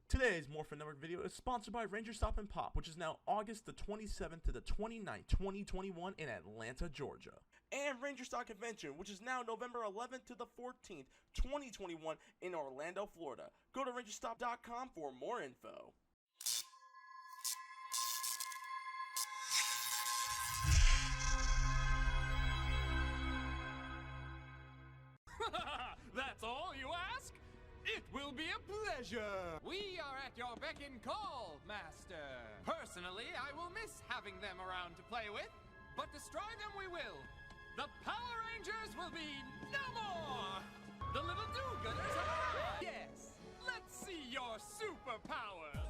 Today's Morphin Network video is sponsored by Ranger Stop and Pop, which is now August the 27th to the 29th, 2021 in Atlanta, Georgia. And Ranger Stop Convention, which is now November 11th to the 14th, 2021 in Orlando, Florida. Go to rangerstop.com for more info. That's all you ask? It will be a pleasure! We are at your beck and call, Master. Personally, I will miss having them around to play with, but destroy them we will. The Power Rangers will be no more! The little do-gooders have arrived! Yes! Let's see your superpowers!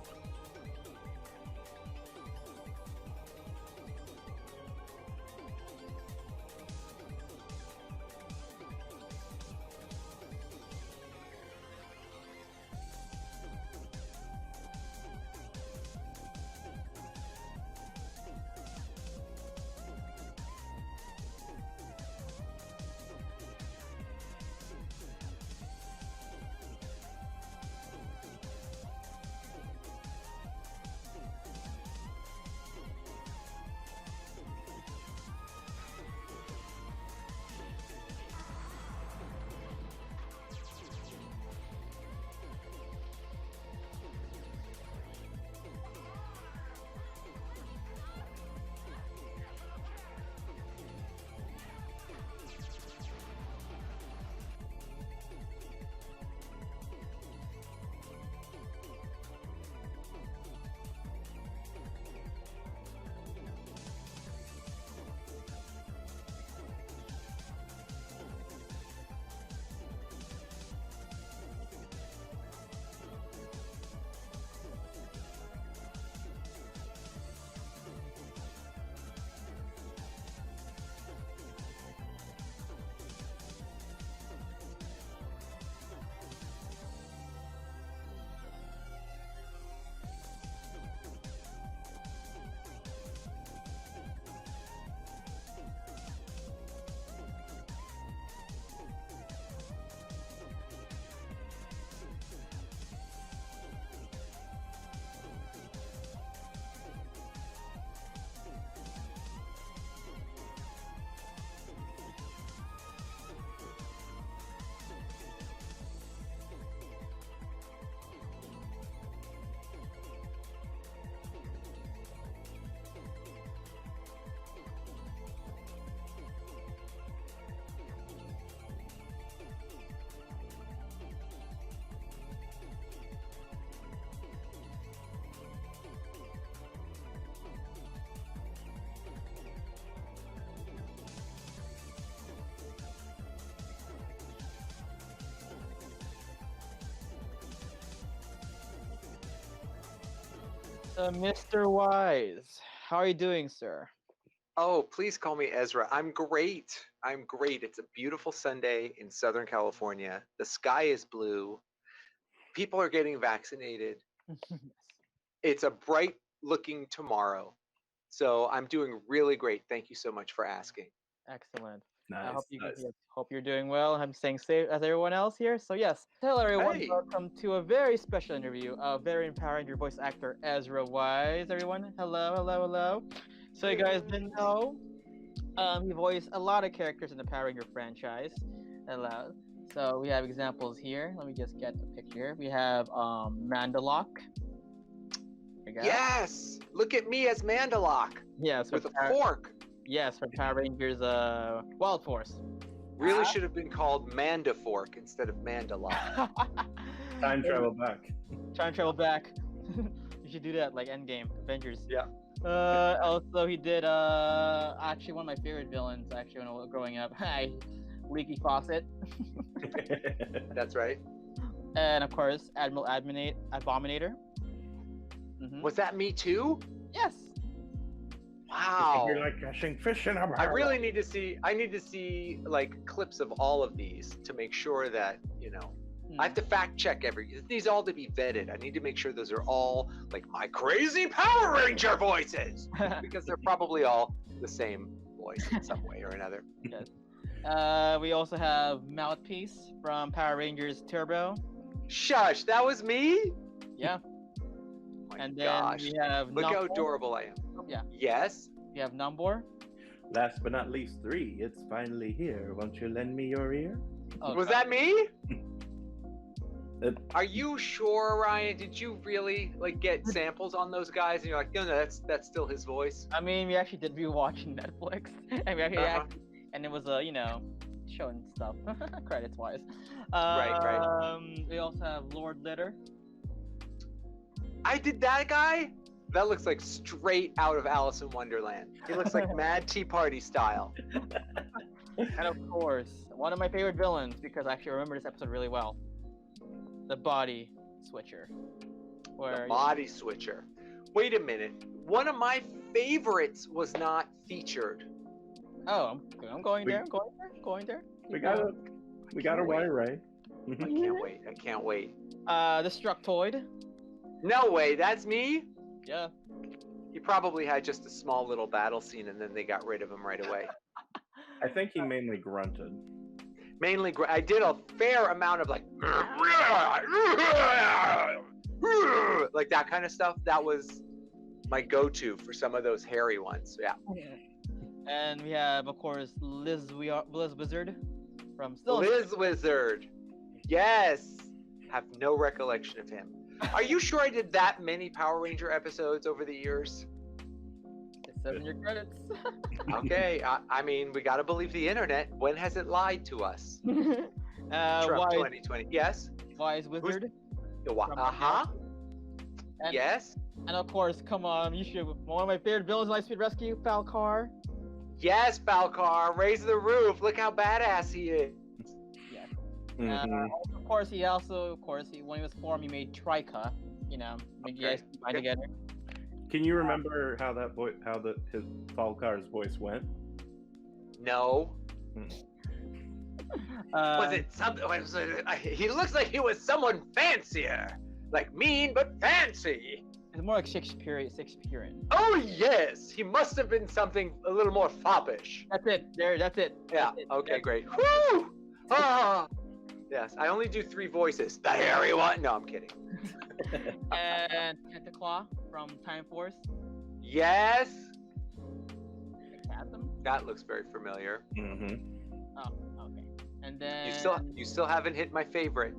Mr. Weisz, how are you doing, sir? Oh, please call me Ezra. I'm great. I'm great. It's a beautiful Sunday in Southern California. The sky is blue. People are getting vaccinated. It's a bright looking tomorrow. So I'm doing really great. Thank you so much for asking. Excellent. Nice, I hope nice. hope you're doing well. I'm staying safe as everyone else here. So yes, hello everyone. Hey. Welcome to a very special interview. Very empowering your voice actor Ezra Weisz. Everyone, hello, hello, hello. So you guys didn't know, he voiced a lot of characters in the Power Ranger franchise. Hello. So we have examples here. Let me just get the picture. We have Mandalok. There you go. Yes! Look at me as Mandalok Yes, with a fork. Yes, for Power Rangers Wild Force. Really should have been called Mandafork instead of Mandalok. Time travel back. Time travel back. You should do that like Endgame, Avengers. Yeah. Also he did actually one of my favorite villains actually when I was growing up. Hi, Leaky Faucet. That's right. And of course Admiral Abominator. Mm-hmm. Was that me too? Yes. Wow. You're like catching fish in a barrel. I really need to see. I need to see like clips of all of these to make sure that I have to fact check these all to be vetted. I need to make sure those are all like my crazy Power Ranger voices because they're probably all the same voice in some way or another. Yes. We also have Mouthpiece from Power Rangers Turbo. Shush, that was me? Yeah. My And then gosh. we have Look how Numbor. adorable I am. Yeah. Yes. We have Numbor. Last but not least, 3. It's finally here. Won't you lend me your ear? Oh, Was that me? It- Are you sure, Ryan? Did you really like get samples on those guys? And you're like, no, that's still his voice. I mean, we actually did rewatch Netflix, and we actually, Uh-huh. and it was showing stuff credits wise. Right. We also have Lord Litter. I did that guy. That looks like straight out of Alice in Wonderland. He looks like Mad Tea Party style. And of course, one of my favorite villains, because I actually remember this episode really well. The Body Switcher. The body switcher. Wait a minute. One of my favorites was not featured. Oh, I'm going there. I'm going there. We got a wire ray. I can't wait. I can't wait. Destructoid. No way. That's me. Yeah. He probably had just a small little battle scene, and then they got rid of him right away. I think he mainly grunted. Mainly, I did a fair amount of like that kind of stuff. That was my go-to for some of those hairy ones. Yeah. And we have, of course, Liz Wizard from Liz Wizard. Yes. Have no recollection of him. Are you sure I did that many Power Ranger episodes over the years? It says in your credits. Okay. I mean, we got to believe the internet. When has it lied to us? Trump Wise, 2020. Yes. Wise Wizard. Uh-huh. And, Yes. And of course, come on, you should. One of my favorite villains, Lightspeed Rescue, Falkor. Yes, Falkor. Raise the roof. Look how badass he is. Yes. Mhm. Of course, when he was formed, he made Trika. Make you guys combine together. Can you remember how his Falkar's voice went? No. Was it something? He looks like he was someone fancier. Like mean, but fancy. It's more like Shakespearean. Oh, yes. He must have been something a little more foppish. That's it. That's it. Yeah. That's it. Okay, great. Woo! Ah! Yes, I only do 3 voices. The hairy one. No, I'm kidding. And Tentaclaw from Time Force. Yes. Chasm. That looks very familiar. Mm-hmm. Oh, okay. And then You still haven't hit my favorite.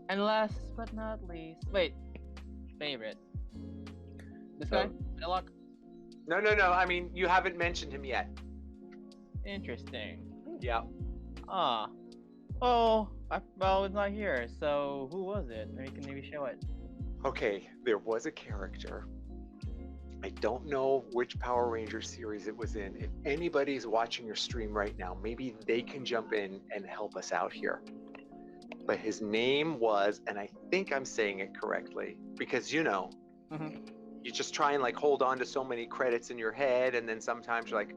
And last but not least, wait, favorite. This guy, Millock. No. I mean, you haven't mentioned him yet. Interesting. Yeah. Oh, well, it's not here. So who was it? Maybe show it. Okay, there was a character. I don't know which Power Rangers series it was in. If anybody's watching your stream right now, maybe they can jump in and help us out here. But his name was, and I think I'm saying it correctly, because you just try and like hold on to so many credits in your head, and then sometimes you're like,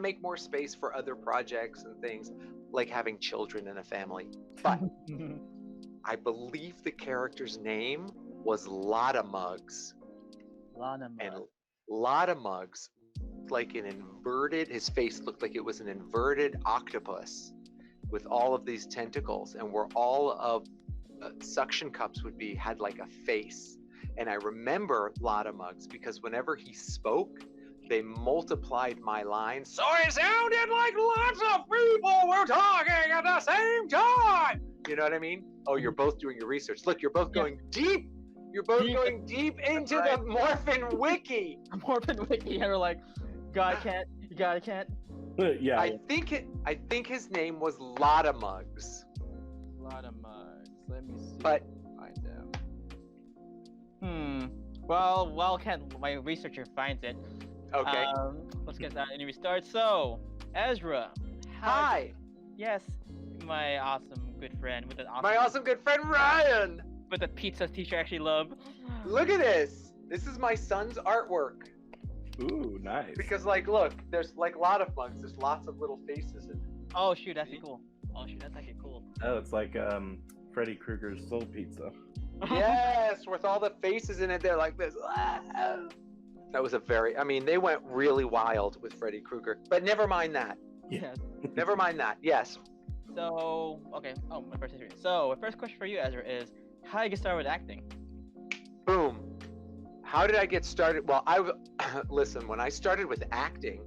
make more space for other projects and things, like having children and a family. But I believe the character's name was Lotta Mugs. And Lotta Mugs, like an inverted, his face looked like it was an inverted octopus with all of these tentacles, and where all of suction cups had like a face. And I remember Lotta Mugs because whenever he spoke, they multiplied my lines, so it sounded like lots of people were talking at the same time. You know what I mean? Oh, you're both doing your research. Look, you're both going deep. You're both going deep into the Morphin Wiki. Morphin Wiki, and we're like, God can't. Yeah. I think his name was Lotta Mugs. Lotta Mugs. Let me see. But Find them. Well, my researcher finds it. Okay. Let's get that interview started. So, Ezra. Hi. Yes, my awesome good friend with an awesome. My awesome good friend Ryan. With a pizza teacher I actually love. Look at this. This is my son's artwork. Ooh, nice. Because look, there's like a lot of mugs. There's lots of little faces in it. Oh shoot, that's cool. That's actually cool. Oh, it's like Freddy Krueger's Soul Pizza. Yes, with all the faces in it, they're like this. That was they went really wild with Freddy Krueger. But never mind that. Yes. Never mind that. Yes. So, okay. Oh, my first question for you, Ezra, is how did you get started with acting? How did I get started? Well, listen, when I started with acting,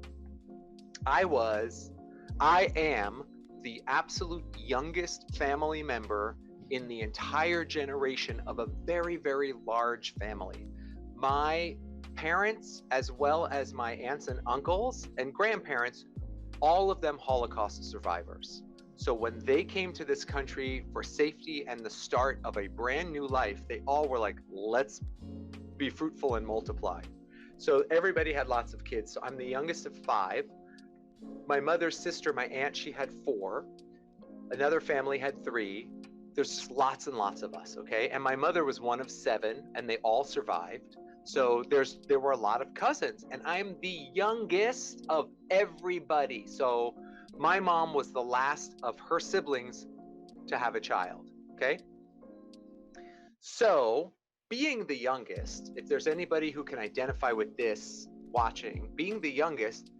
I am the absolute youngest family member in the entire generation of a very, very large family. My parents, as well as my aunts and uncles and grandparents, all of them Holocaust survivors. So when they came to this country for safety and the start of a brand new life, they all were like, let's be fruitful and multiply. So everybody had lots of kids. So I'm the youngest of 5. My mother's sister, my aunt, she had 4. Another family had 3. There's just lots and lots of us, okay? And my mother was one of 7, and they all survived. So there were a lot of cousins, and I'm the youngest of everybody. So my mom was the last of her siblings to have a child, okay? So being the youngest, if there's anybody who can identify with this watching, being the youngest,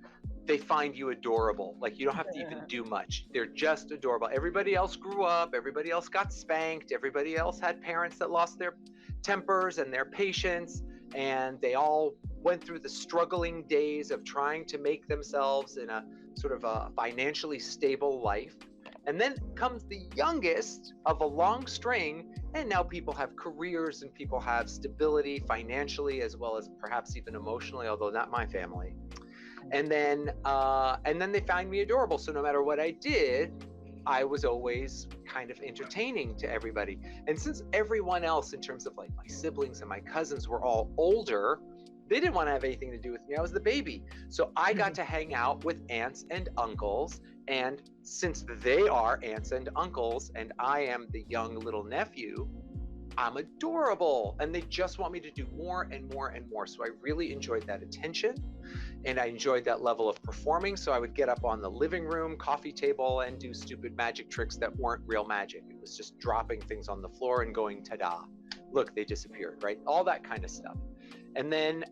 they find you adorable. Like, you don't have to even do much. They're just adorable. Everybody else grew up. Everybody else got spanked. Everybody else had parents that lost their tempers and their patience. And they all went through the struggling days of trying to make themselves in a sort of a financially stable life. And then comes the youngest of a long string, and now people have careers and people have stability financially as well as perhaps even emotionally, although not my family. And then they find me adorable. So no matter what I did, I was always kind of entertaining to everybody. And since everyone else, in terms of like my siblings and my cousins, were all older, they didn't want to have anything to do with me. I was the baby. So I got to hang out with aunts and uncles. And since they are aunts and uncles and I am the young little nephew, I'm adorable. And they just want me to do more and more and more. So I really enjoyed that attention. And I enjoyed that level of performing. So I would get up on the living room coffee table and do stupid magic tricks that weren't real magic. It was just dropping things on the floor and going, ta-da, look, they disappeared, right? All that kind of stuff. And then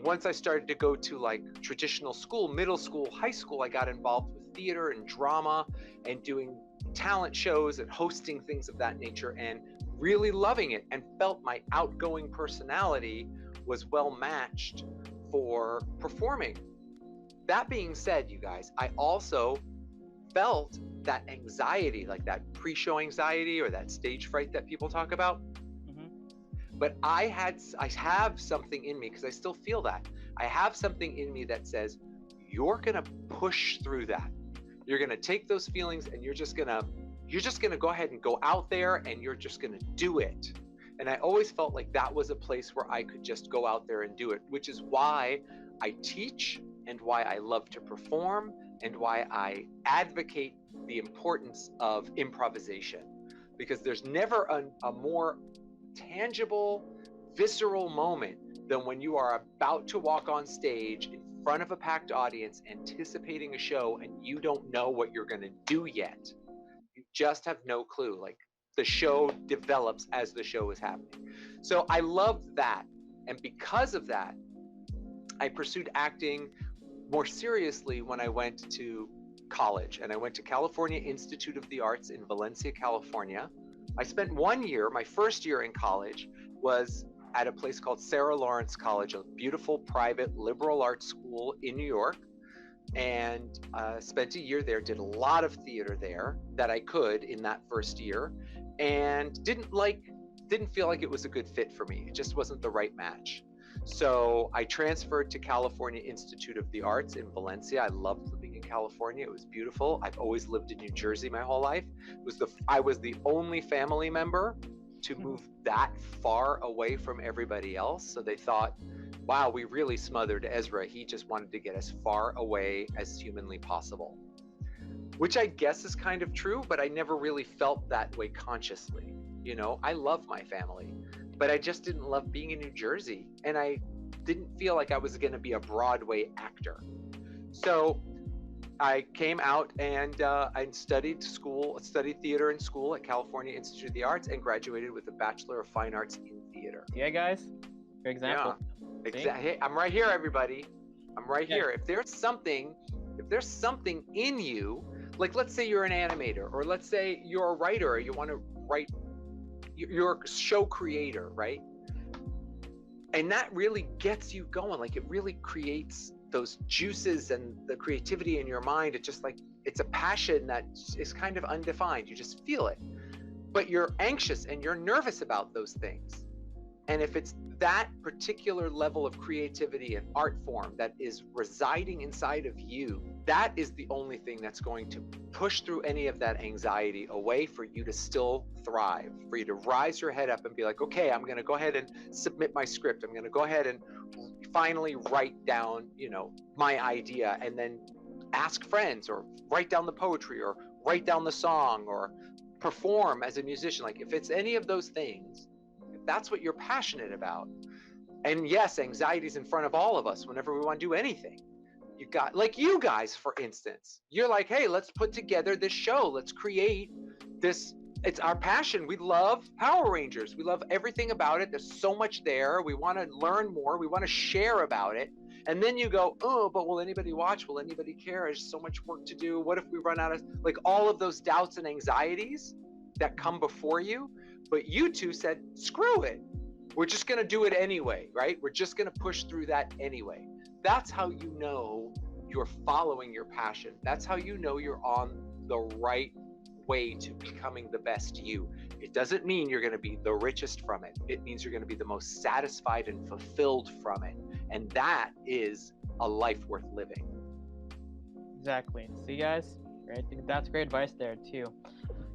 once I started to go to like traditional school, middle school, high school, I got involved with theater and drama and doing talent shows and hosting things of that nature and really loving it, and felt my outgoing personality was well matched for performing. That being said, you guys, I also felt that anxiety, like that pre-show anxiety or that stage fright that people talk about. But I have something in me, because I still feel that. I have something in me that says, you're gonna push through that. You're gonna take those feelings and you're just gonna go ahead and go out there and you're just gonna do it. And I always felt like that was a place where I could just go out there and do it, which is why I teach and why I love to perform and why I advocate the importance of improvisation. Because there's never a more tangible, visceral moment than when you are about to walk on stage in front of a packed audience anticipating a show and you don't know what you're going to do yet. You just have no clue. Like, the show develops as the show is happening. So I loved that. And because of that, I pursued acting more seriously when I went to college. And I went to California Institute of the Arts in Valencia, California. I spent 1 year, my first year in college was at a place called Sarah Lawrence College, a beautiful private liberal arts school in New York. And spent a year there, did a lot of theater there that I could in that first year, and didn't feel like it was a good fit for me. It just wasn't the right match. So I transferred to California Institute of the Arts in Valencia. I loved living in California. It was beautiful. I've always lived in New Jersey my whole life. I was the only family member to move that far away from everybody else. So they thought, wow, we really smothered Ezra. He just wanted to get as far away as humanly possible, which I guess is kind of true, but I never really felt that way consciously. You know, I love my family, but I just didn't love being in New Jersey. And I didn't feel like I was going to be a Broadway actor. So I came out and I studied theater in school at California Institute of the Arts and graduated with a Bachelor of Fine Arts in Theater. Yeah, guys, for example. Yeah, exactly. Hey, I'm right here, everybody. I'm right here. If there's something in you, like let's say you're an animator, or let's say you're a writer, or you want to write, you're a show creator, right? And that really gets you going. Like, it really creates those juices and the creativity in your mind. It's just like, it's a passion that is kind of undefined. You just feel it, but you're anxious and you're nervous about those things. And if it's that particular level of creativity and art form that is residing inside of you, that is the only thing that's going to push through any of that anxiety away for you to still thrive, for you to rise your head up and be like, okay, I'm going to go ahead and submit my script. I'm going to go ahead and finally write down, my idea, and then ask friends, or write down the poetry, or write down the song, or perform as a musician. Like, if it's any of those things, if that's what you're passionate about. And yes, anxiety is in front of all of us whenever we want to do anything. You got, like, you guys, for instance, you're like, hey, let's put together this show. Let's create this. It's our passion. We love Power Rangers. We love everything about it. There's so much there. We want to learn more. We want to share about it. And then you go, oh, but will anybody watch? Will anybody care? There's so much work to do. What if we run out of, like, all of those doubts and anxieties that come before you? But you two said, screw it. We're just going to do it anyway, right? We're just going to push through that anyway. That's how you know you're following your passion. That's how you know you're on the right way to becoming the best you. It doesn't mean you're going to be the richest from it. It means you're going to be the most satisfied and fulfilled from it. And that is a life worth living. Exactly. See, guys? Right? That's great advice there, too.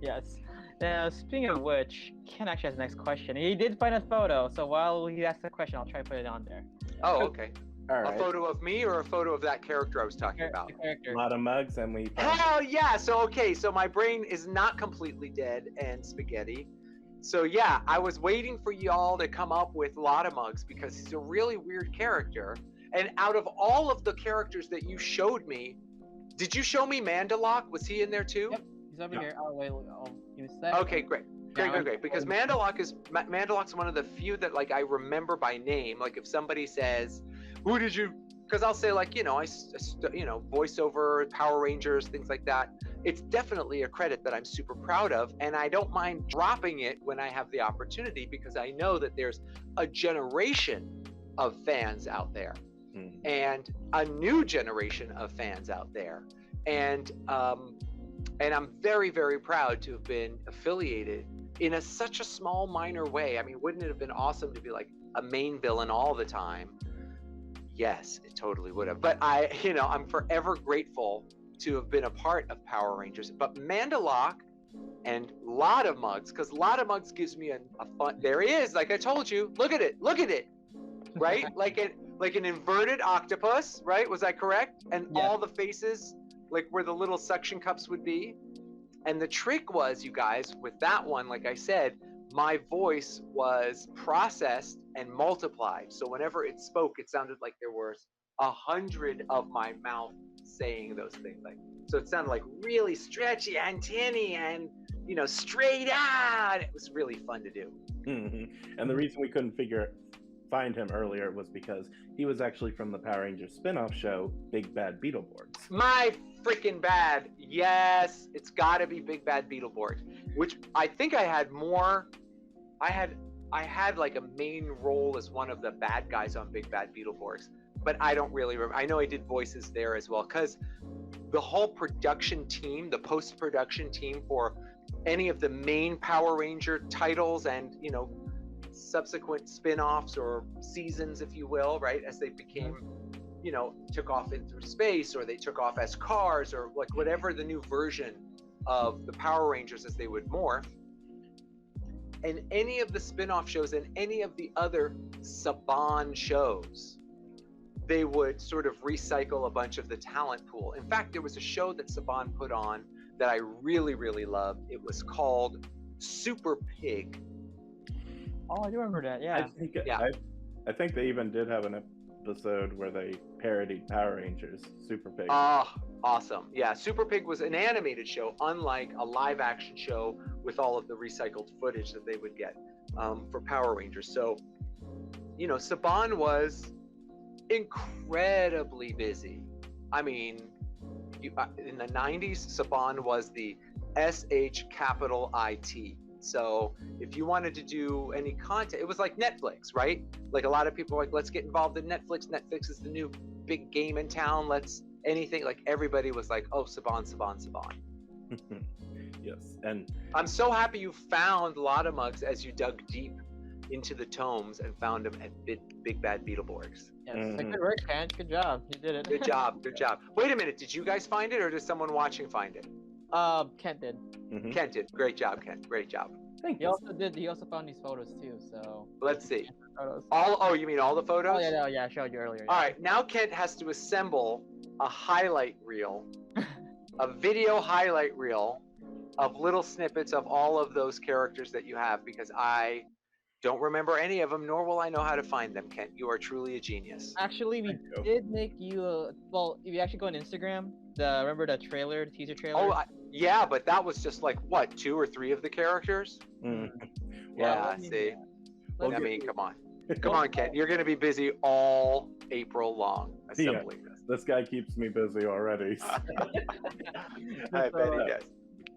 Yes. Now, speaking of which, Ken actually has the next question. He did find a photo, so while he asks the question, I'll try to put it on there. Oh, okay. All right. A photo of me or a photo of that character I was talking about? Character. A lot of mugs, and we. Hell yeah! So, okay, so my brain is not completely dead and spaghetti. So yeah, I was waiting for y'all to come up with a lot of mugs because he's a really weird character. And out of all of the characters that you showed me, did you show me Mandalok? Was he in there too? Yep, he's over here. Oh, wait, give me a sec. Okay, great. Great. Because Mandalok's one of the few that, like, I remember by name. Like, if somebody says, who did you, because I'll say, like, voiceover, Power Rangers, things like that. It's definitely a credit that I'm super proud of, and I don't mind dropping it when I have the opportunity, because I know that there's a generation of fans out there, and a new generation of fans out there, and I'm very, very proud to have been affiliated in such a small, minor way. I mean, wouldn't it have been awesome to be like a main villain all the time? Yes, it totally would have. But I'm forever grateful to have been a part of Power Rangers. But Mandalok and Lot of Mugs, because Lot of Mugs gives me a fun. There he is, like I told you. Look at it, right? like an inverted octopus, right? Was I correct? And Yeah. all the faces, like where the little suction cups would be. And the trick was, you guys, with that one, like I said, my voice was processed and multiplied. So whenever it spoke, it sounded like there was 100 of my mouth saying those things. Like, so it sounded like really stretchy, antennae, and straight out. It was really fun to do. And the reason we couldn't find him earlier was because he was actually from the Power Rangers spin-off show, Big Bad Beetleborgs. My freaking bad. Yes, it's got to be Big Bad Beetleborgs, which I think I had more. I had like a main role as one of the bad guys on Big Bad Beetleborgs, but I don't really remember. I know I did voices there as well, because the whole production team, the post-production team for any of the main Power Ranger titles and subsequent spin-offs or seasons, if you will, right, as they became, took off into space, or they took off as cars, or like whatever the new version of the Power Rangers as they would morph. And any of the spin-off shows and any of the other Saban shows, they would sort of recycle a bunch of the talent pool. In fact, there was a show that Saban put on that I really, really loved. It was called Super Pig. Oh, I do remember that, yeah. I think they even did have an episode where they parodied Power Rangers, Super Pig. Awesome. Yeah, Super Pig was an animated show, unlike a live action show with all of the recycled footage that they would get for Power Rangers. So, Saban was incredibly busy. I mean, in the 90s, Saban was the SH capital IT, So if you wanted to do any content, it was like Netflix, right? Like a lot of people are like, let's get involved in Netflix. Netflix is the new big game in town. Let's anything. Like everybody was like, oh, Saban. Yes, and I'm so happy you found Lottamugs as you dug deep into the tomes and found them at Big Bad Beetleborgs. Yes. Good work, Kent. Good job. You did it. Good job. Wait a minute. Did you guys find it, or did someone watching find it? Kent did. Kent did. Great job, Kent. Great job. thank He you. also did. He also found these photos too. So. Let's see. Photos. Oh, you mean all the photos? Oh yeah, I showed you earlier. All right. Now Kent has to assemble a highlight reel, a video highlight reel of little snippets of all of those characters that you have, because I don't remember any of them, nor will I know how to find them. Kent, you are truly a genius. Actually, we Thank you. did make you a. Well, if you actually go on Instagram, remember the trailer, the teaser trailer? Oh, yeah, but that was just like what, 2 or 3 of the characters? Mhm. Yeah, Well, see. Well, I good. mean, come on, Kent. You're going to be busy all April long assembling this. This guy keeps me busy already. I bet he does.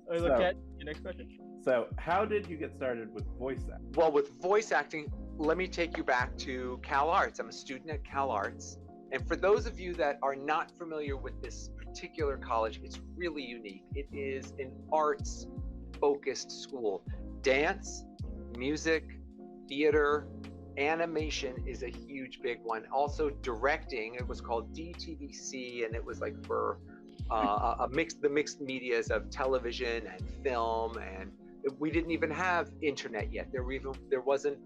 Look So- at your next question. So, how did you get started with voice acting? Well, with voice acting, let me take you back to Cal Arts. I'm a student at Cal Arts. And for those of you that are not familiar with this particular college, it's really unique. It is an arts-focused school. Dance, music, theater, animation is a huge big one. Also directing, it was called DTVC, and it was like for the mixed medias of television and film, and we didn't even have internet yet. There wasn't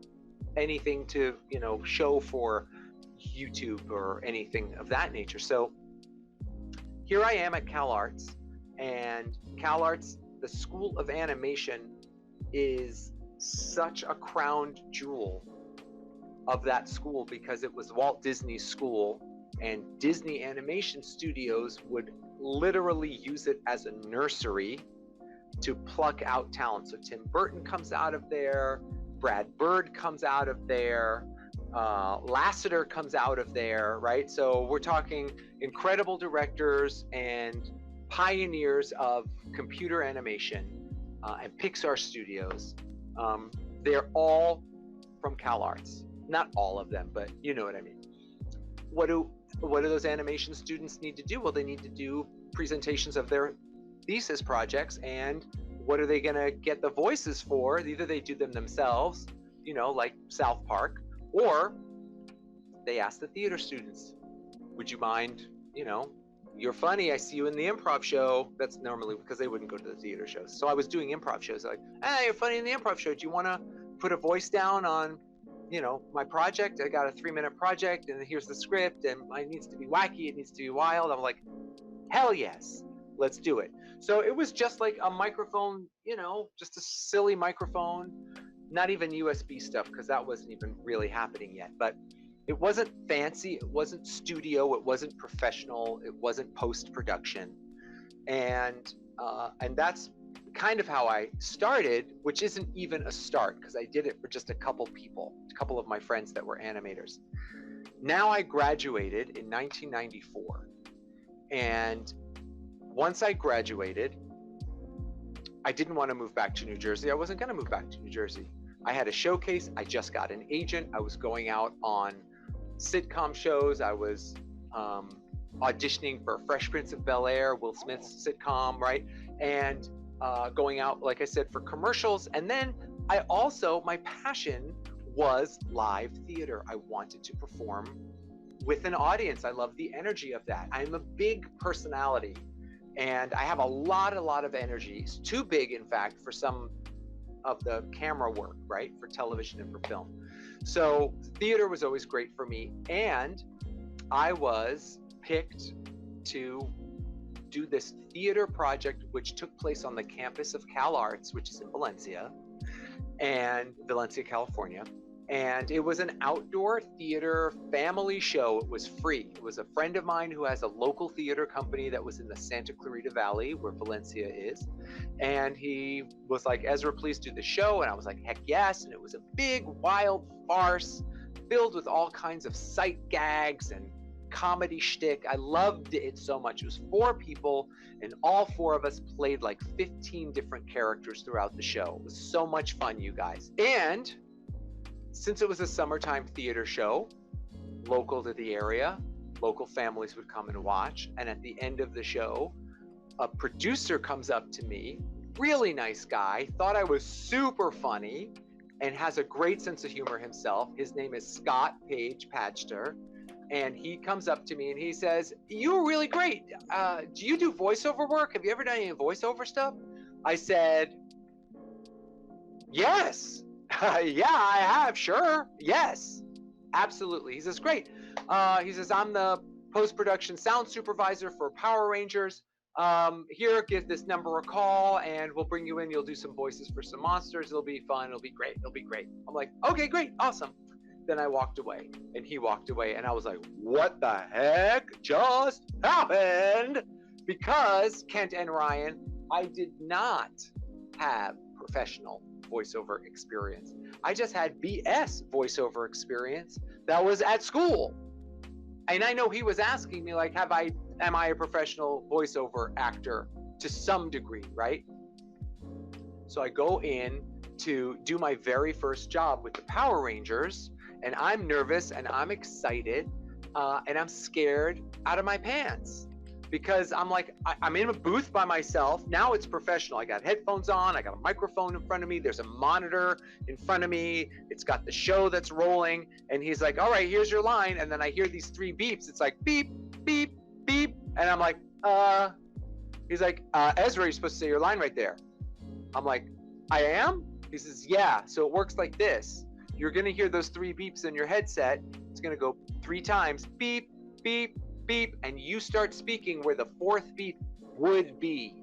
anything to show for YouTube or anything of that nature. So here I am at Cal Arts, and Cal Arts, the School of Animation, is such a crowned jewel of that school, because it was Walt Disney's school, and Disney Animation Studios would literally use it as a nursery to pluck out talent. So Tim Burton comes out of there, Brad Bird comes out of there, Lasseter comes out of there, right? So we're talking incredible directors and pioneers of computer animation and Pixar studios. They're all from Cal Arts. Not all of them, but you know what I mean. What do those animation students need to do? Well, they need to do presentations of their thesis projects, and what are they going to get the voices for? Either they do them themselves, like South Park, or they ask the theater students, would you mind, you're funny, I see you in the improv show. That's normally because they wouldn't go to the theater shows. So I was doing improv shows, like, hey, you're funny in the improv show. Do you want to put a voice down on my project? I got a 3-minute project, and here's the script, and it needs to be wacky, it needs to be wild. I'm like, hell yes, let's do it. So it was just like a microphone, just a silly microphone, not even USB stuff, because that wasn't even really happening yet. But it wasn't fancy, it wasn't studio, it wasn't professional, it wasn't post-production. And that's kind of how I started, which isn't even a start, because I did it for just a couple of my friends that were animators. Now I graduated in 1994, and once I graduated, I didn't want to move back to New Jersey. I wasn't going to move back to New Jersey. I had a showcase. I just got an agent. I was going out on sitcom shows. I was auditioning for Fresh Prince of Bel-Air, Will Smith's sitcom, right? And going out, like I said, for commercials. And then my passion was live theater. I wanted to perform with an audience. I love the energy of that. I'm a big personality, and I have a lot of energy. It's too big, in fact, for some of the camera work, right? For television and for film. So theater was always great for me. And I was picked to do this theater project, which took place on the campus of Cal Arts, which is in Valencia, California. And it was an outdoor theater family show. It was free. It was a friend of mine who has a local theater company that was in the Santa Clarita Valley, where Valencia is. And he was like, Ezra, please do the show. And I was like, heck yes. And it was a big, wild farce filled with all kinds of sight gags and comedy shtick. I loved it so much. It was 4 people, and all 4 of us played like 15 different characters throughout the show. It was so much fun, you guys. And since it was a summertime theater show, local to the area, local families would come and watch. And at the end of the show, a producer comes up to me, really nice guy, thought I was super funny, and has a great sense of humor himself. His name is Scott Page Padster. And he comes up to me and he says, "You were really great. Do you do voiceover work? Have you ever done any voiceover stuff?" I said, "Yes." "Yeah, I have, sure. Yes, absolutely." He says, "Great." He says, "I'm the post-production sound supervisor for Power Rangers. Here, give this number a call and we'll bring you in. You'll do some voices for some monsters. It'll be fun. It'll be great. It'll be great." I'm like, "Okay, great. Awesome." Then I walked away and he walked away and I was like, what the heck just happened? Because Kent and Ryan, I did not have professional voiceover experience. I just had BS voiceover experience that was at school. And I know he was asking me like, am I a professional voiceover actor to some degree, right? So I go in to do my very first job with the Power Rangers, and I'm nervous and I'm excited and I'm scared out of my pants because I'm like, I'm in a booth by myself. Now it's professional. I got headphones on. I got a microphone in front of me. There's a monitor in front of me. It's got the show that's rolling. And he's like, "All right, here's your line." And then I hear these 3 beeps. It's like beep, beep, beep. And I'm like, he's like, "Ezra, you're supposed to say your line right there." I'm like, "I am?" He says, "Yeah, so it works like this. You're going to hear those 3 beeps in your headset. It's going to go 3 times, beep, beep, beep, and you start speaking where the 4th beep would be,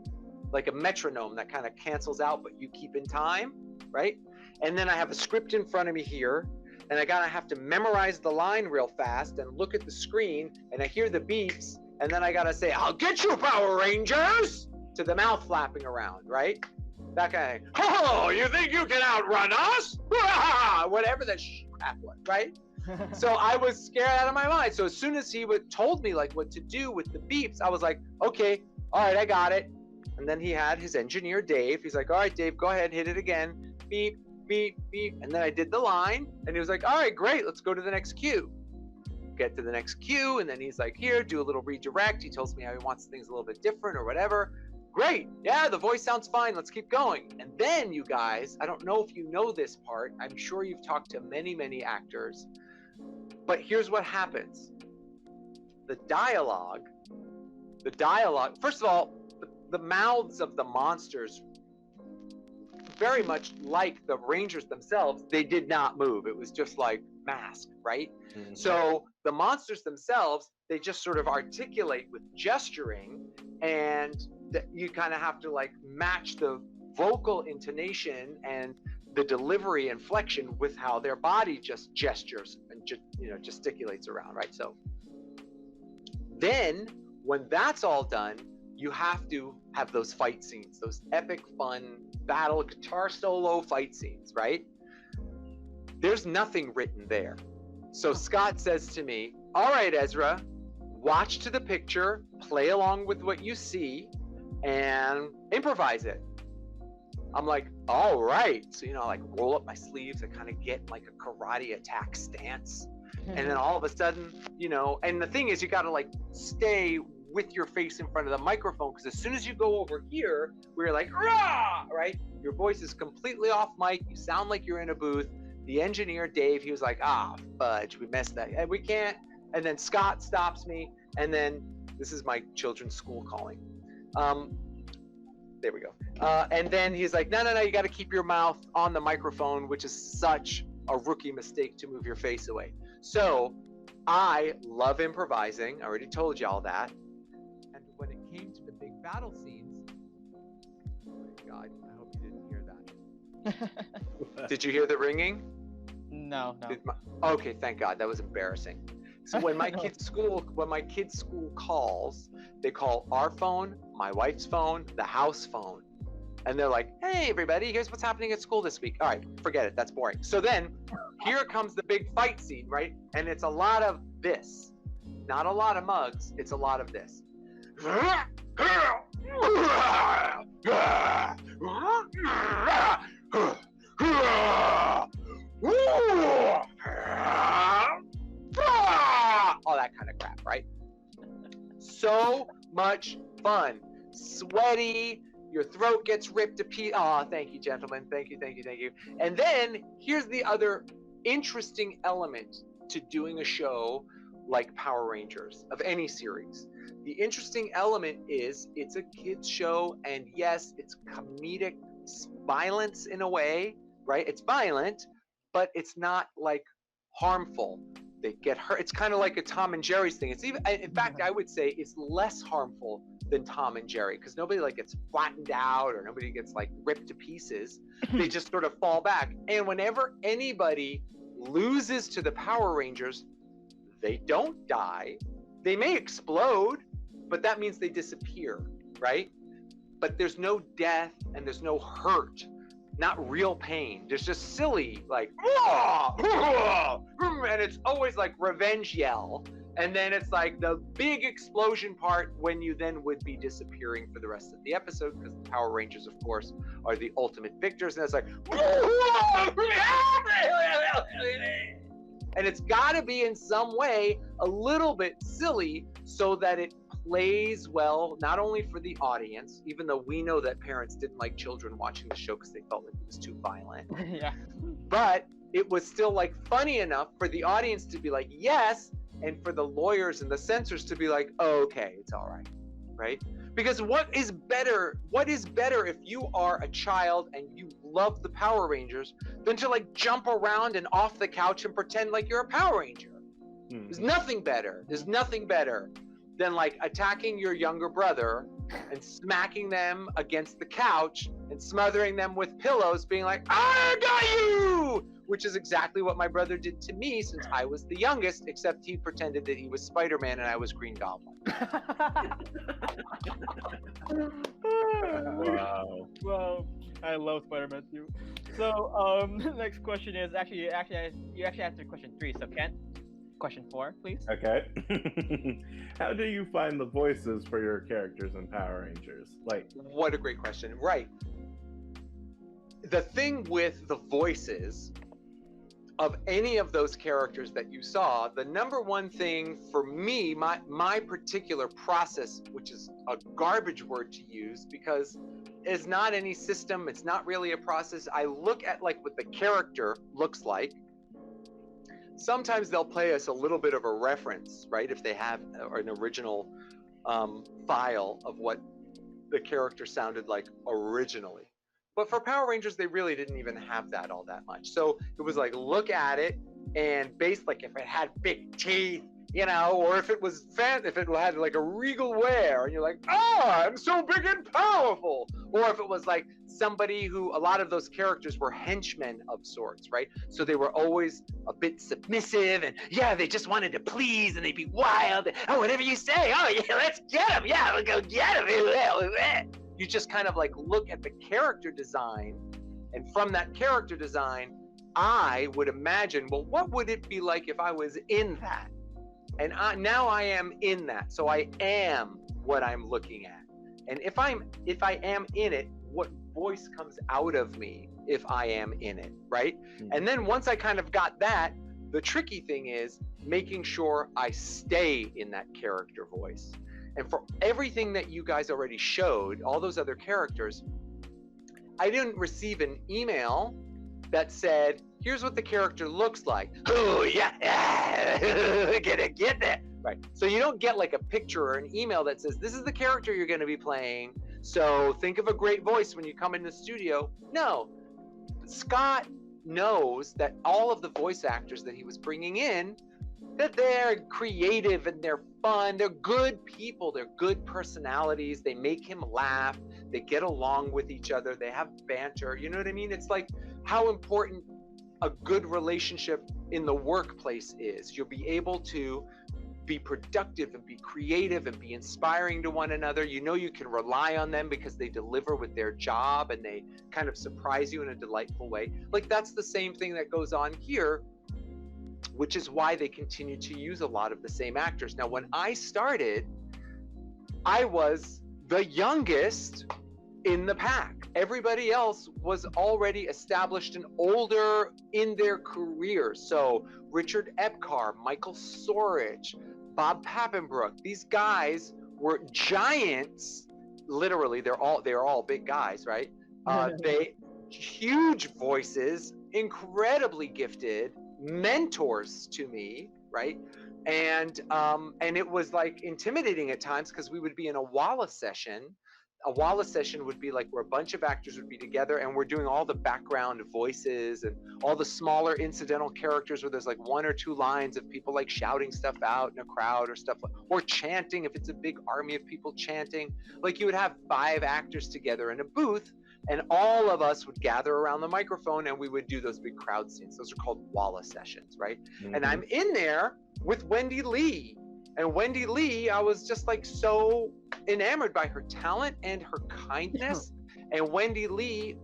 like a metronome that kind of cancels out, but you keep in time, right? And then I have a script in front of me here, and I have to memorize the line real fast and look at the screen, and I hear the beeps, and then I got to say, "I'll get you, Power Rangers," to the mouth flapping around, right? That kind of thing. "Oh, you think you can outrun us?" Whatever that crap was, right? So I was scared out of my mind. So as soon as he told me like what to do with the beeps, I was like, "Okay, all right, I got it." And then he had his engineer, Dave. He's like, "All right, Dave, go ahead, hit it again. Beep, beep, beep." And then I did the line, and he was like, "All right, great, let's go to the next cue." Get to the next cue, and then he's like, "Here, do a little redirect." He tells me how he wants things a little bit different or whatever. Great. Yeah, the voice sounds fine. Let's keep going. And then, you guys, I don't know if you know this part. I'm sure you've talked to many, many actors. But here's what happens. The dialogue, first of all, the mouths of the monsters, very much like the Rangers themselves, they did not move. It was just like mask, right? Mm-hmm. So the monsters themselves, they just sort of articulate with gesturing, and you kind of have to like match the vocal intonation and the delivery inflection with how their body just gestures and gesticulates around, right? So then when that's all done, you have to have those fight scenes, those epic fun battle guitar solo fight scenes, right? There's nothing written there. So Scott says to me, "All right, Ezra, watch to the picture, play along with what you see, and improvise it." I'm like, "All right." So, I like roll up my sleeves. I kind of get like a karate attack stance. And then all of a sudden, and the thing is, you got to like stay with your face in front of the microphone, because as soon as you go over here, we're like, "Rah!" Right? Your voice is completely off mic. You sound like you're in a booth. The engineer, Dave, he was like, fudge, we messed that. And we can't. And then Scott stops me. And then this is my children's school calling. There we go. And then he's like, no, you got to keep your mouth on the microphone, which is such a rookie mistake to move your face away. So I love improvising. I already told you all that. And when it came to the big battle scenes, oh my God, I hope you didn't hear that. Did you hear the ringing? No. Okay, thank God. That was embarrassing. So when my kids' school calls, they call our phone, my wife's phone, the house phone. And they're like, "Hey, everybody, here's what's happening at school this week." All right, forget it. That's boring. So then here comes the big fight scene, right? And it's a lot of this. Not a lot of mugs. It's a lot of this. All that kind of crap, right? So much fun. Sweaty, your throat gets ripped to pieces. Oh, thank you, gentlemen. Thank you. And then here's the other interesting element to doing a show like Power Rangers of any series. The interesting element is it's a kids show, and yes, it's comedic violence in a way, right? It's violent, but it's not like harmful. They get hurt. It's kind of like a Tom and Jerry's thing. It's even, in fact, I would say it's less harmful than Tom and Jerry, because nobody like gets flattened out or nobody gets like ripped to pieces. They just sort of fall back. And whenever anybody loses to the Power Rangers, they don't die. They may explode, but that means they disappear, right? But there's no death and there's no hurt, not real pain. There's just silly, like, and it's always like revenge yell. And then it's like the big explosion part when you then would be disappearing for the rest of the episode, because the Power Rangers, of course, are the ultimate victors. And it's like, and it's got to be in some way a little bit silly so that it plays well, not only for the audience, even though we know that parents didn't like children watching the show because they felt like it was too violent. Yeah. But it was still like funny enough for the audience to be like, yes, and for the lawyers and the censors to be like, oh, okay, it's all right, right? Because what is better if you are a child and you love the Power Rangers than to like jump around and off the couch and pretend like you're a Power Ranger? There's nothing better. There's nothing better than like attacking your younger brother and smacking them against the couch and smothering them with pillows, being like, I got you! Which is exactly what my brother did to me since I was the youngest, except he pretended that he was Spider-Man and I was Green Goblin. Wow. Well, I love Spider-Man too. So, next question is you actually answered question 3. So, Kent, question 4, please. Okay. How do you find the voices for your characters in Power Rangers? Like, what a great question. Right. The thing with the voices of any of those characters that you saw, the number one thing for me, my particular process, which is a garbage word to use because it's not any system, it's not really a process. I look at like what the character looks like. Sometimes they'll play us a little bit of a reference, right? If they have an original file of what the character sounded like originally. But for Power Rangers, they really didn't even have that all that much. So it was like, look at it, and based like if it had big teeth, you know, or if it was if it had like a regal wear, and you're like, I'm so big and powerful. Or if it was like somebody who, a lot of those characters were henchmen of sorts, right? So they were always a bit submissive, and yeah, they just wanted to please, and they'd be wild. And, oh, whatever you say. Oh yeah, let's get him. Yeah, we'll go get him. You just kind of like look at the character design, and from that character design, I would imagine, well, what would it be like if I was in that? And now I am in that, so I am what I'm looking at. And if I am in it, what voice comes out of me if I am in it, right? And then once I kind of got that, the tricky thing is making sure I stay in that character voice. And for everything that you guys already showed, all those other characters, I didn't receive an email that said, here's what the character looks like. Oh, yeah, gonna get that. Right. So you don't get like a picture or an email that says, this is the character you're going to be playing, so think of a great voice when you come in the studio. No. Scott knows that all of the voice actors that he was bringing in, that they're creative and they're fun, they're good people, they're good personalities, they make him laugh, they get along with each other, they have banter, you know what I mean? It's like how important a good relationship in the workplace is. You'll be able to be productive and be creative and be inspiring to one another. You know you can rely on them because they deliver with their job and they kind of surprise you in a delightful way. Like that's the same thing that goes on here which is why they continue to use a lot of the same actors. Now, when I started, I was the youngest in the pack. Everybody else was already established and older in their careers. So Richard Epcar, Michael Sorich, Bob Pappenbrook, these guys were giants. Literally, they're all big guys, right? They huge voices, incredibly gifted, mentors to me, right? And it was like intimidating at times because we would be in a Walla session. A Walla session would be like where a bunch of actors would be together and we're doing all the background voices and all the smaller incidental characters where there's like one or two lines of people like shouting stuff out in a crowd or stuff, or chanting if it's a big army of people chanting. Like you would have 5 actors together in a booth and all of us would gather around the microphone and we would do those big crowd scenes. Those are called Walla sessions, right? Mm-hmm. And I'm in there with Wendy Lee. And Wendy Lee, I was just like so enamored by her talent and her kindness. And Wendy Lee,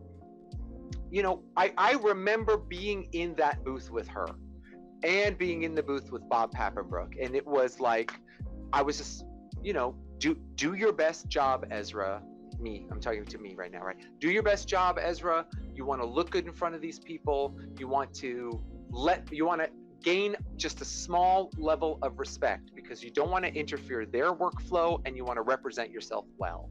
you know, I remember being in that booth with her and being in the booth with Bob Pappenbrook. And it was like, I was just, you know, do your best job, Ezra. I'm talking to me right now, right? Do your best job, Ezra. You want to look good in front of these people. You want to gain just a small level of respect because you don't want to interfere their workflow and you want to represent yourself well.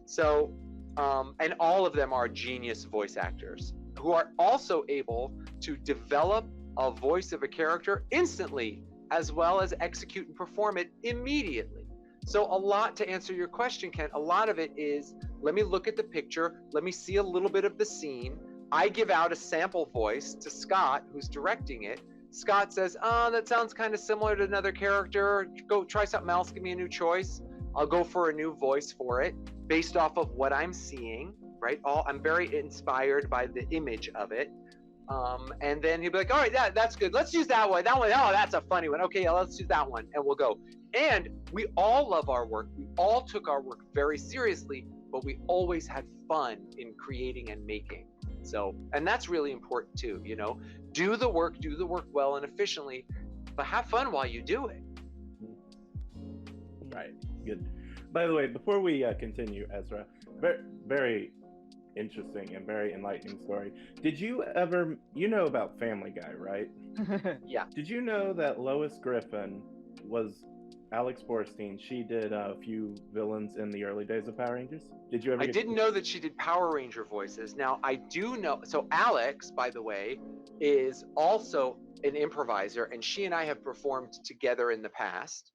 So, and all of them are genius voice actors who are also able to develop a voice of a character instantly, as well as execute and perform it immediately. So a lot, to answer your question, Ken, a lot of it is, let me look at the picture, let me see a little bit of the scene. I give out a sample voice to Scott, who's directing it. Scott says, oh, that sounds kind of similar to another character. Go try something else, give me a new choice. I'll go for a new voice for it based off of what I'm seeing, right? I'm very inspired by the image of it. And then he'll be like, all right, that's good. Let's use that one. That one, oh, that's a funny one. Okay, yeah, let's use that one. And we'll go. And we all love our work. We all took our work very seriously, but we always had fun in creating and making. So, and that's really important too, you know, do the work well and efficiently, but have fun while you do it. Right, good. By the way, before we continue, Ezra, very, very interesting and very enlightening story. Did you ever, you know about Family Guy, right? Yeah. Did you know that Lois Griffin was Alex Borstein? She did a few villains in the early days of Power Rangers. Did you ever? I didn't know that she did Power Ranger voices. Now I do know. So Alex, by the way, is also an improviser, and she and I have performed together in the past.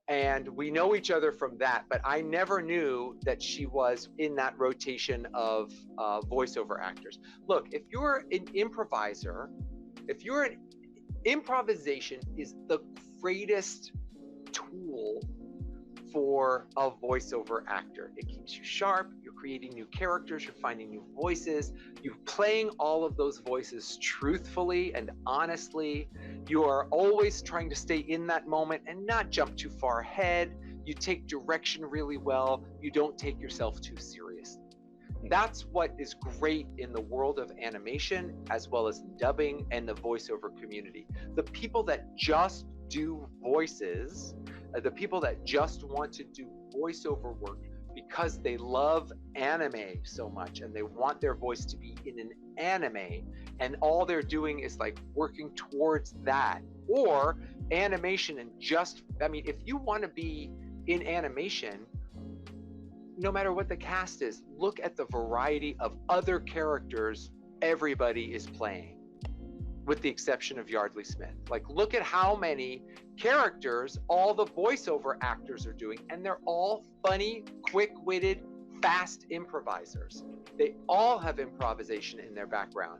And we know each other from that, but I never knew that she was in that rotation of voiceover actors. Look, if you're an improviser, improvisation is the greatest tool for a voiceover actor. It keeps you sharp, you're creating new characters, you're finding new voices, you're playing all of those voices truthfully and honestly. You are always trying to stay in that moment and not jump too far ahead. You take direction really well. You don't take yourself too seriously. That's what is great in the world of animation, as well as dubbing and the voiceover community. The people that just do voices, the people that just want to do voiceover work because they love anime so much and they want their voice to be in an anime, and all they're doing is like working towards that, or animation. And just, I mean, if you want to be in animation, no matter what the cast is, look at the variety of other characters everybody is playing, with the exception of Yardley Smith. Like, look at how many characters all the voiceover actors are doing, and they're all funny, quick-witted, fast improvisers. They all have improvisation in their background.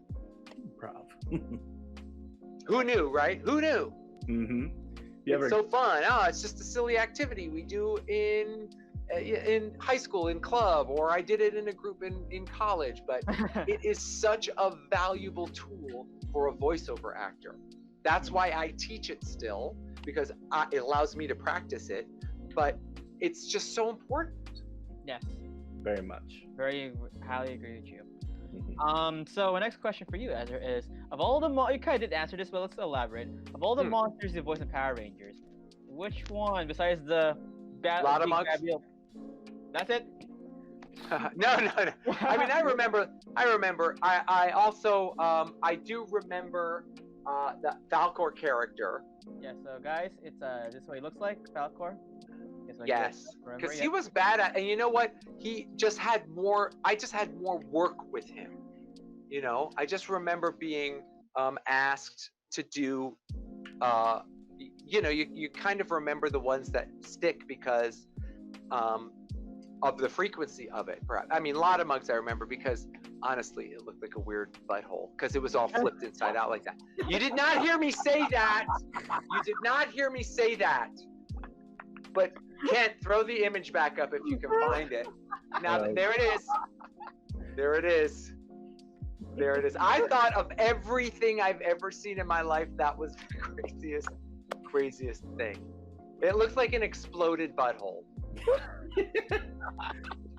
Improv. Who knew, right? Who knew? Mm-hmm. It's so fun. It's just a silly activity we do in high school, in club, or I did it in a group in college, but it is such a valuable tool for a voiceover actor. That's why I teach it still, because it allows me to practice it, but it's just so important. Yes. Very much. Very highly agree with you. So my next question for you, Ezra, is of all the you kind of did answer this, but let's elaborate. Of all the monsters you voiced in Power Rangers, which one besides the Lot mugs? That's it? No. I mean, I remember. I also, I do remember the Falkor character. Yeah. So guys, it's this is what he looks like, Falkor. Yes, because he was bad at, and you know what? He just had more. I just had more work with him. You know, I just remember being asked to do. You know, you kind of remember the ones that stick because of the frequency of it. Perhaps. I mean, a lot of mugs I remember because honestly, it looked like a weird butthole because it was all flipped inside out like that. You did not hear me say that. You did not hear me say that. But Kent, throw the image back up if you can find it. Now, there it is. There it is. There it is. I thought of everything I've ever seen in my life. That was the craziest thing. It looks like an exploded butthole.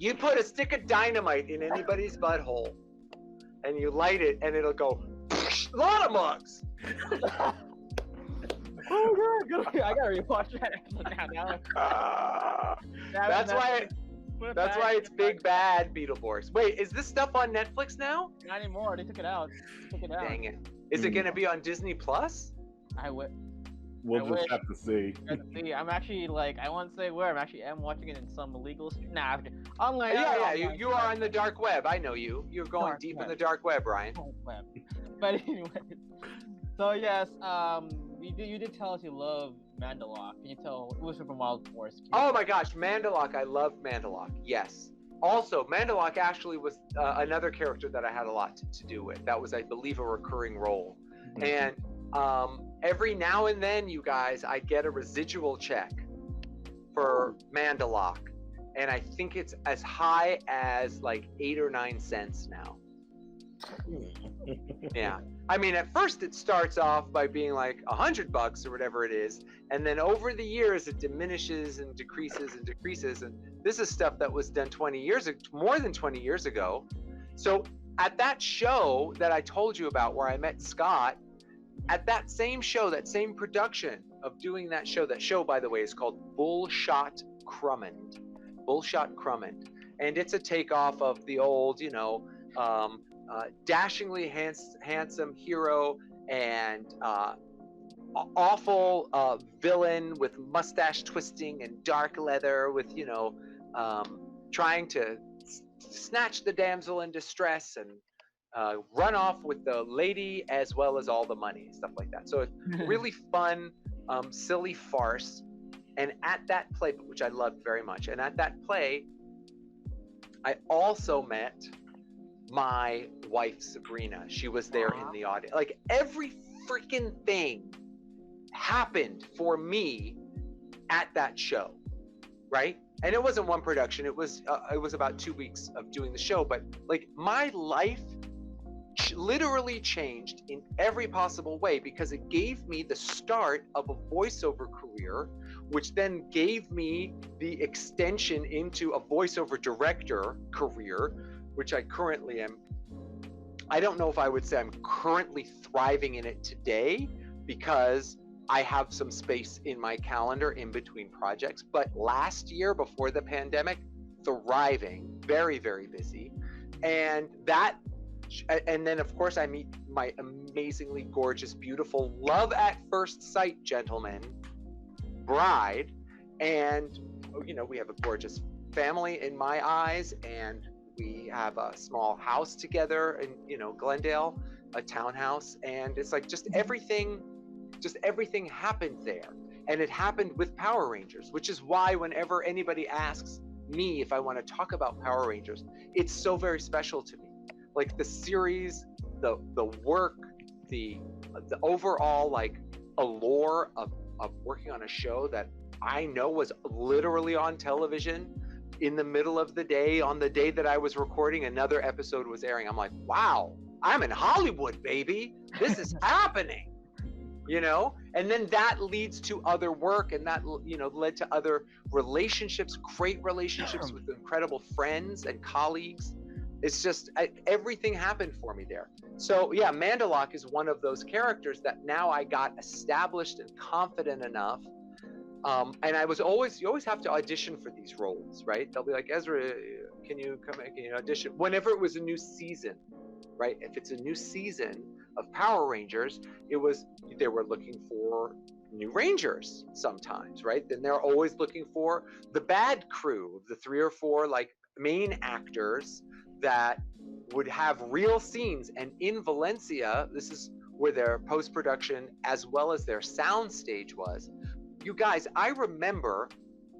You put a stick of dynamite in anybody's butthole, and you light it, and it'll go. A lot of mugs. Oh god, I gotta rewatch that episode now. That's why it's Big Bad Beetleborgs. Wait, is this stuff on Netflix now? Not anymore. They took it out. Dang it! Is it gonna be on Disney Plus? We'll just have to see. I'm actually I won't say where. I'm watching it in some illegal. Online. Yeah. You are on the dark web. I know you. You're going deep in the dark web, Ryan. But anyways, so yes, you did tell us you love Mandalorian. Can you tell it was from Wild Force? Oh my gosh, Mandalorian! I love Mandalorian. Yes. Also, Mandalorian actually was another character that I had a lot to do with. That was, I believe, a recurring role. And every now and then, you guys, I get a residual check for Mandalorian, and I think it's as high as like 8 or 9 cents now. Yeah. I mean, at first it starts off by being like $100 or whatever it is, and then over the years it diminishes and decreases and decreases. And this is stuff that was done more than 20 years ago. So at that show that I told you about where I met Scott, at that same show, that same production of doing that show, by the way, is called Bullshot Crummond. Bullshot Crummond. And it's a takeoff of the old, dashingly handsome hero and awful villain with mustache twisting and dark leather with, trying to snatch the damsel in distress and run off with the lady as well as all the money, stuff like that. So it's really fun, silly farce. And at that play, which I loved very much, and at that play, I also met my wife, Sabrina. She was there in the audience. Like, every freaking thing happened for me at that show, right? And it wasn't one production. It was about 2 weeks of doing the show. But like, my life literally changed in every possible way because it gave me the start of a voiceover career, which then gave me the extension into a voiceover director career, which I currently am. I don't know if I would say I'm currently thriving in it today because I have some space in my calendar in between projects. But last year, before the pandemic, thriving, very, very busy. And then of course I meet my amazingly gorgeous, beautiful, love at first sight gentleman, bride. And, we have a gorgeous family in my eyes, and we have a small house together in, Glendale, a townhouse. And it's like just everything happened there. And it happened with Power Rangers, which is why whenever anybody asks me if I want to talk about Power Rangers, it's so very special to me. Like the series, the work, the overall allure of working on a show that I know was literally on television in the middle of the day, on the day that I was recording, another episode was airing. I'm like, wow, I'm in Hollywood, baby. This is happening, And then that leads to other work, and that, led to other relationships, great relationships with incredible friends and colleagues. It's just everything happened for me there. So yeah, Mandalok is one of those characters that now I got established and confident enough. And you always have to audition for these roles, right? They'll be like, Ezra, can you come in, can you audition? Whenever it was a new season, right? If it's a new season of Power Rangers, they were looking for new Rangers sometimes, right? Then they're always looking for the bad crew, the 3 or 4 like main actors that would have real scenes. And in Valencia, this is where their post-production as well as their sound stage was. You guys, I remember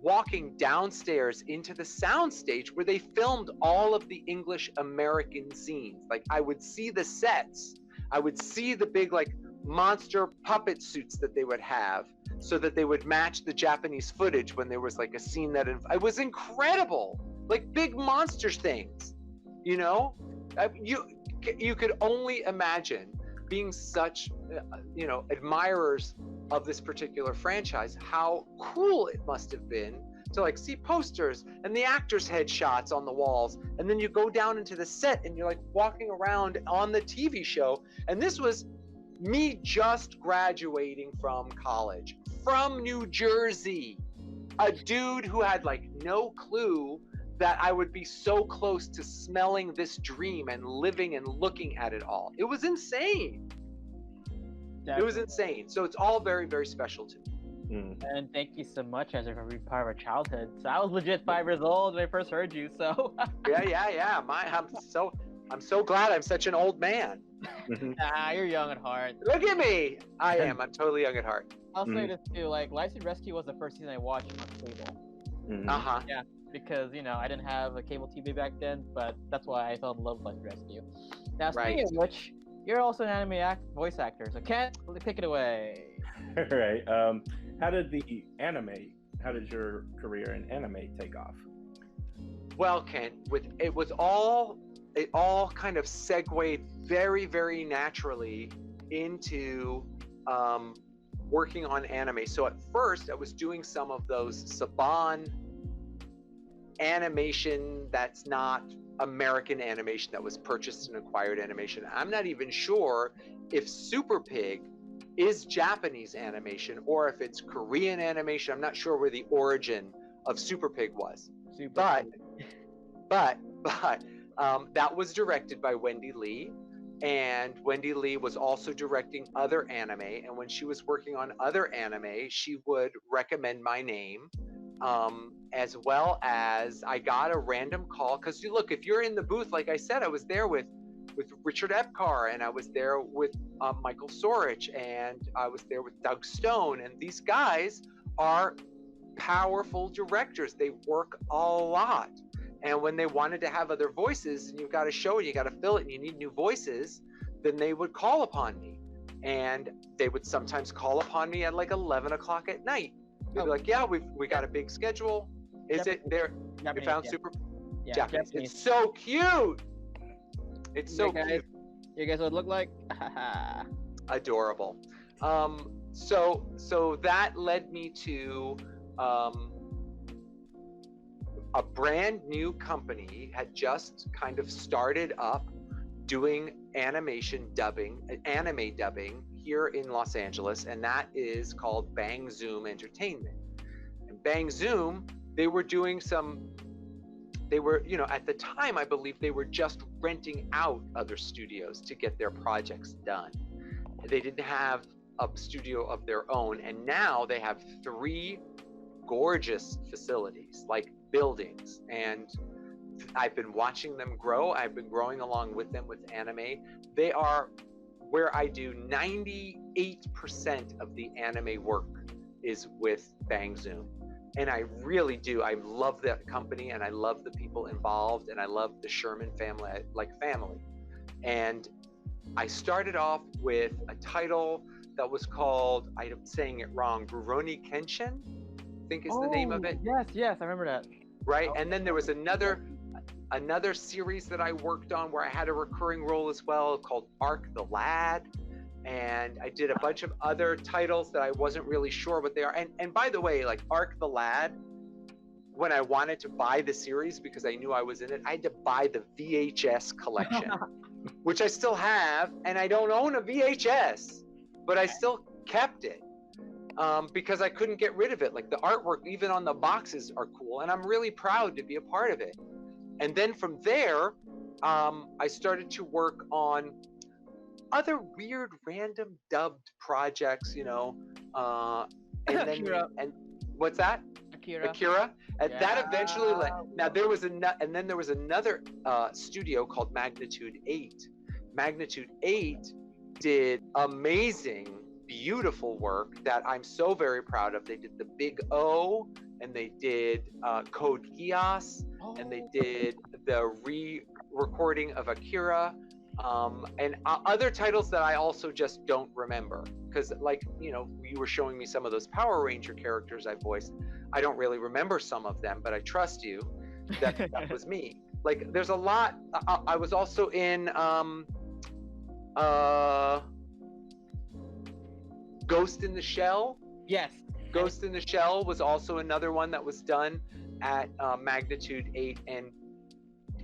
walking downstairs into the sound stage where they filmed all of the English American scenes. Like I would see the sets, I would see the big like monster puppet suits that they would have so that they would match the Japanese footage when there was like a scene that it was incredible, like big monster things, you know. You could only imagine being such admirers of this particular franchise, how cool it must have been to like see posters and the actors' headshots on the walls, and then you go down into the set and you're like walking around on the TV show. And this was me just graduating from college from New Jersey, a dude who had like no clue that I would be so close to smelling this dream and living and looking at it all. It was insane. Definitely. It was insane. So it's all very, very special to me. And thank you so much, Ezra, for being part of our childhood. So I was legit 5 years old when I first heard you. So yeah. I'm so glad I'm such an old man. Nah, you're young at heart. Look at me. I am. I'm totally young at heart. I'll say this too. Like, Lightspeed Rescue was the first season I watched on cable. Yeah. Because I didn't have a cable TV back then, but that's why I fell in love with Lightspeed Rescue. Now, speaking of which, you're also an anime voice actor, so Kent, pick it away. All right. How did your career in anime take off? Well, Kent, it all kind of segued very, very naturally into working on anime. So at first, I was doing some of those Saban animation that's not American animation, that was purchased and acquired animation. I'm not even sure if Super Pig is Japanese animation or if it's Korean animation. I'm not sure where the origin of Super Pig was. But that was directed by Wendy Lee, and Wendy Lee was also directing other anime. And when she was working on other anime, she would recommend my name, as well as I got a random call. Because you look, if you're in the booth, like I said, I was there with Richard Epcar, and I was there with Michael Sorich, and I was there with Doug Stone, and these guys are powerful directors. They work a lot. And when they wanted to have other voices, and you've got a show and you got to fill it and you need new voices, then they would call upon me. And they would sometimes call upon me at like 11 o'clock at night. They'd be like, yeah, we got a big schedule. Is it there? You found Super Japanese. It's so cute. It's so cute. You guys would look like adorable. So that led me to a brand new company had just kind of started up doing anime dubbing here in Los Angeles, and that is called Bang Zoom Entertainment. And Bang Zoom, they were at the time, I believe they were just renting out other studios to get their projects done. They didn't have a studio of their own, and now they have 3 gorgeous facilities, like buildings, and I've been watching them grow. I've been growing along with them with anime. They are where I do 98% of the anime work is with Bang Zoom. And I really do. I love that company, and I love the people involved, and I love the Sherman family, like family. And I started off with a title that was called, I'm saying it wrong, Rurouni Kenshin, I think is the name of it. Yes, I remember that. Right, and then there was another series that I worked on where I had a recurring role as well called Ark the Lad, and I did a bunch of other titles that I wasn't really sure what they are. And by the way, like Ark the Lad, when I wanted to buy the series because I knew I was in it, I had to buy the VHS collection, which I still have, and I don't own a VHS, but I still kept it because I couldn't get rid of it. Like the artwork, even on the boxes, are cool, and I'm really proud to be a part of it. And then from there, I started to work on other weird, random dubbed projects, you know, and then Akira. and what's that? Akira, and that eventually led. Now there was and then there was another studio called Magnitude 8. Magnitude 8 did amazing, beautiful work that I'm so very proud of. They did the Big O, and they did Code Geass, and they did the re-recording of Akira, and other titles that I also just don't remember. Because, like, you know, you were showing me some of those Power Ranger characters I voiced. I don't really remember some of them, but I trust you that that was me. Like, there's a lot. I was also in Ghost in the Shell. Yes. Ghost in the Shell was also another one that was done at Magnitude 8. And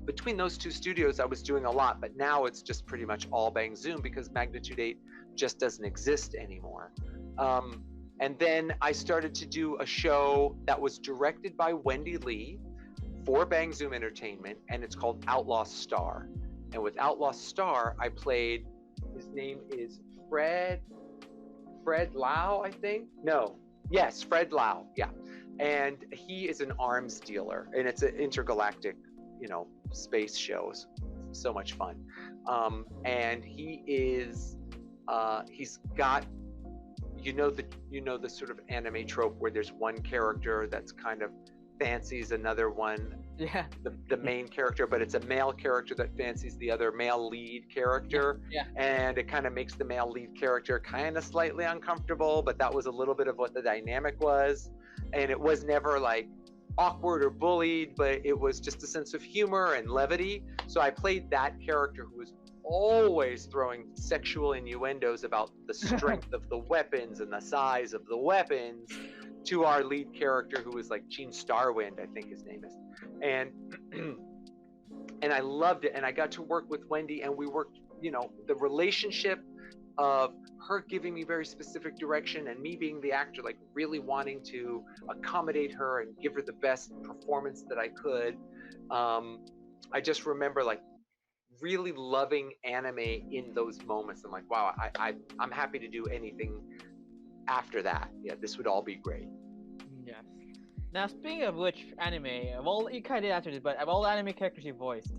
between those two studios, I was doing a lot, but now it's just pretty much all Bang Zoom because Magnitude 8 just doesn't exist anymore. And then I started to do a show that was directed by Wendy Lee for Bang Zoom Entertainment, and it's called Outlaw Star. And with Outlaw Star, I played, his name is Fred Lau, I think? No. Yes, Fred Lau, yeah. And he is an arms dealer, and it's an intergalactic, you know, space show. So much fun. And he is, he's got, you know the sort of anime trope where there's one character that's kind of fancies another one, the main character, but it's a male character that fancies the other male lead character, and it kind of makes the male lead character kind of slightly uncomfortable, but that was a little bit of what the dynamic was, and it was never like awkward or bullied, but it was just a sense of humor and levity. So I played that character who was always throwing sexual innuendos about the strength of the weapons and the size of the weapons to our lead character, who was like Gene Starwind, I think his name is. And and I loved it, and I got to work with Wendy, and we worked, you know, the relationship of her giving me very specific direction and me being the actor, like really wanting to accommodate her and give her the best performance that I could. I just remember like really loving anime in those moments. I'm like, wow, I'm happy to do anything after that. Yeah, this would all be great. Yes. Now, speaking of which anime, of all, you kind of answered it, but of all the anime characters you voiced,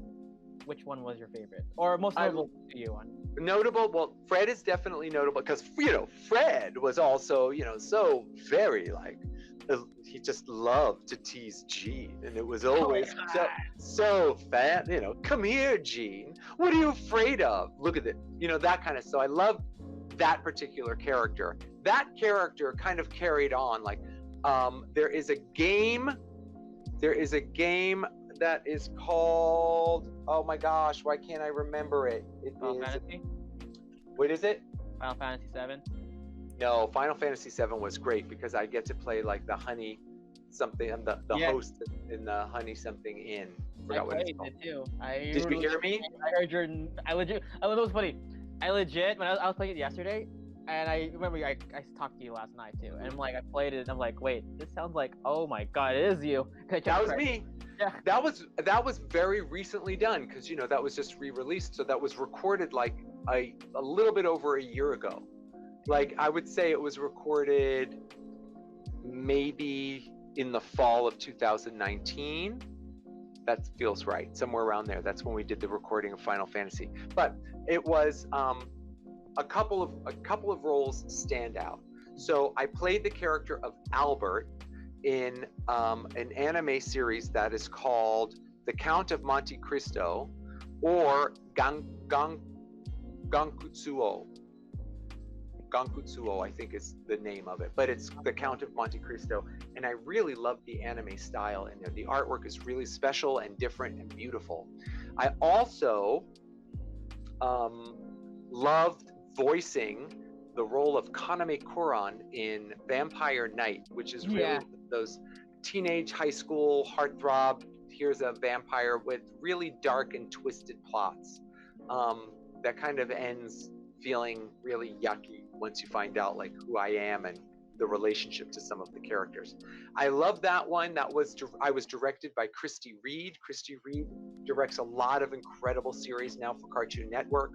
which one was your favorite? Or most notable to you one? Notable? Well, Fred is definitely notable because, you know, Fred was also, you know, so very like, he just loved to tease Gene, and it was always so fat, you know, come here, Gene, what are you afraid of? Look at it, you know, that kind of. So I love that particular character. That character kind of carried on. Like, there is a game that is called, oh my gosh, why can't I remember it? Final Fantasy? What is it? Final Fantasy 7? No, Final Fantasy 7 was great because I get to play like the honey something, and the host in the honey something inn. I played it too. Did you hear me? I heard your. I legit. I was funny. I legit when I was playing it yesterday, and I remember I talked to you last night too, and I'm like I played it, and I'm like, wait, this sounds like, oh my god, it is you. That was me. Yeah. That was very recently done because, you know, that was just re-released, so that was recorded like a little bit over a year ago. Like, I would say it was recorded maybe in the fall of 2019. That feels right, somewhere around there. That's when we did the recording of Final Fantasy. But it was a couple of roles stand out. So I played the character of Albert in an anime series that is called The Count of Monte Cristo, or Gankutsuo. Gankutsuo, I think is the name of it, but it's The Count of Monte Cristo, and I really love the anime style in there. The artwork is really special and different and beautiful. I also loved voicing the role of Kaname Kuran in Vampire Knight, which is really those teenage high school heartthrob. Here's a vampire with really dark and twisted plots that kind of ends feeling really yucky once you find out like who I am and the relationship to some of the characters. I love that one. I was directed by Christy Reed. Christy Reed directs a lot of incredible series now for Cartoon Network.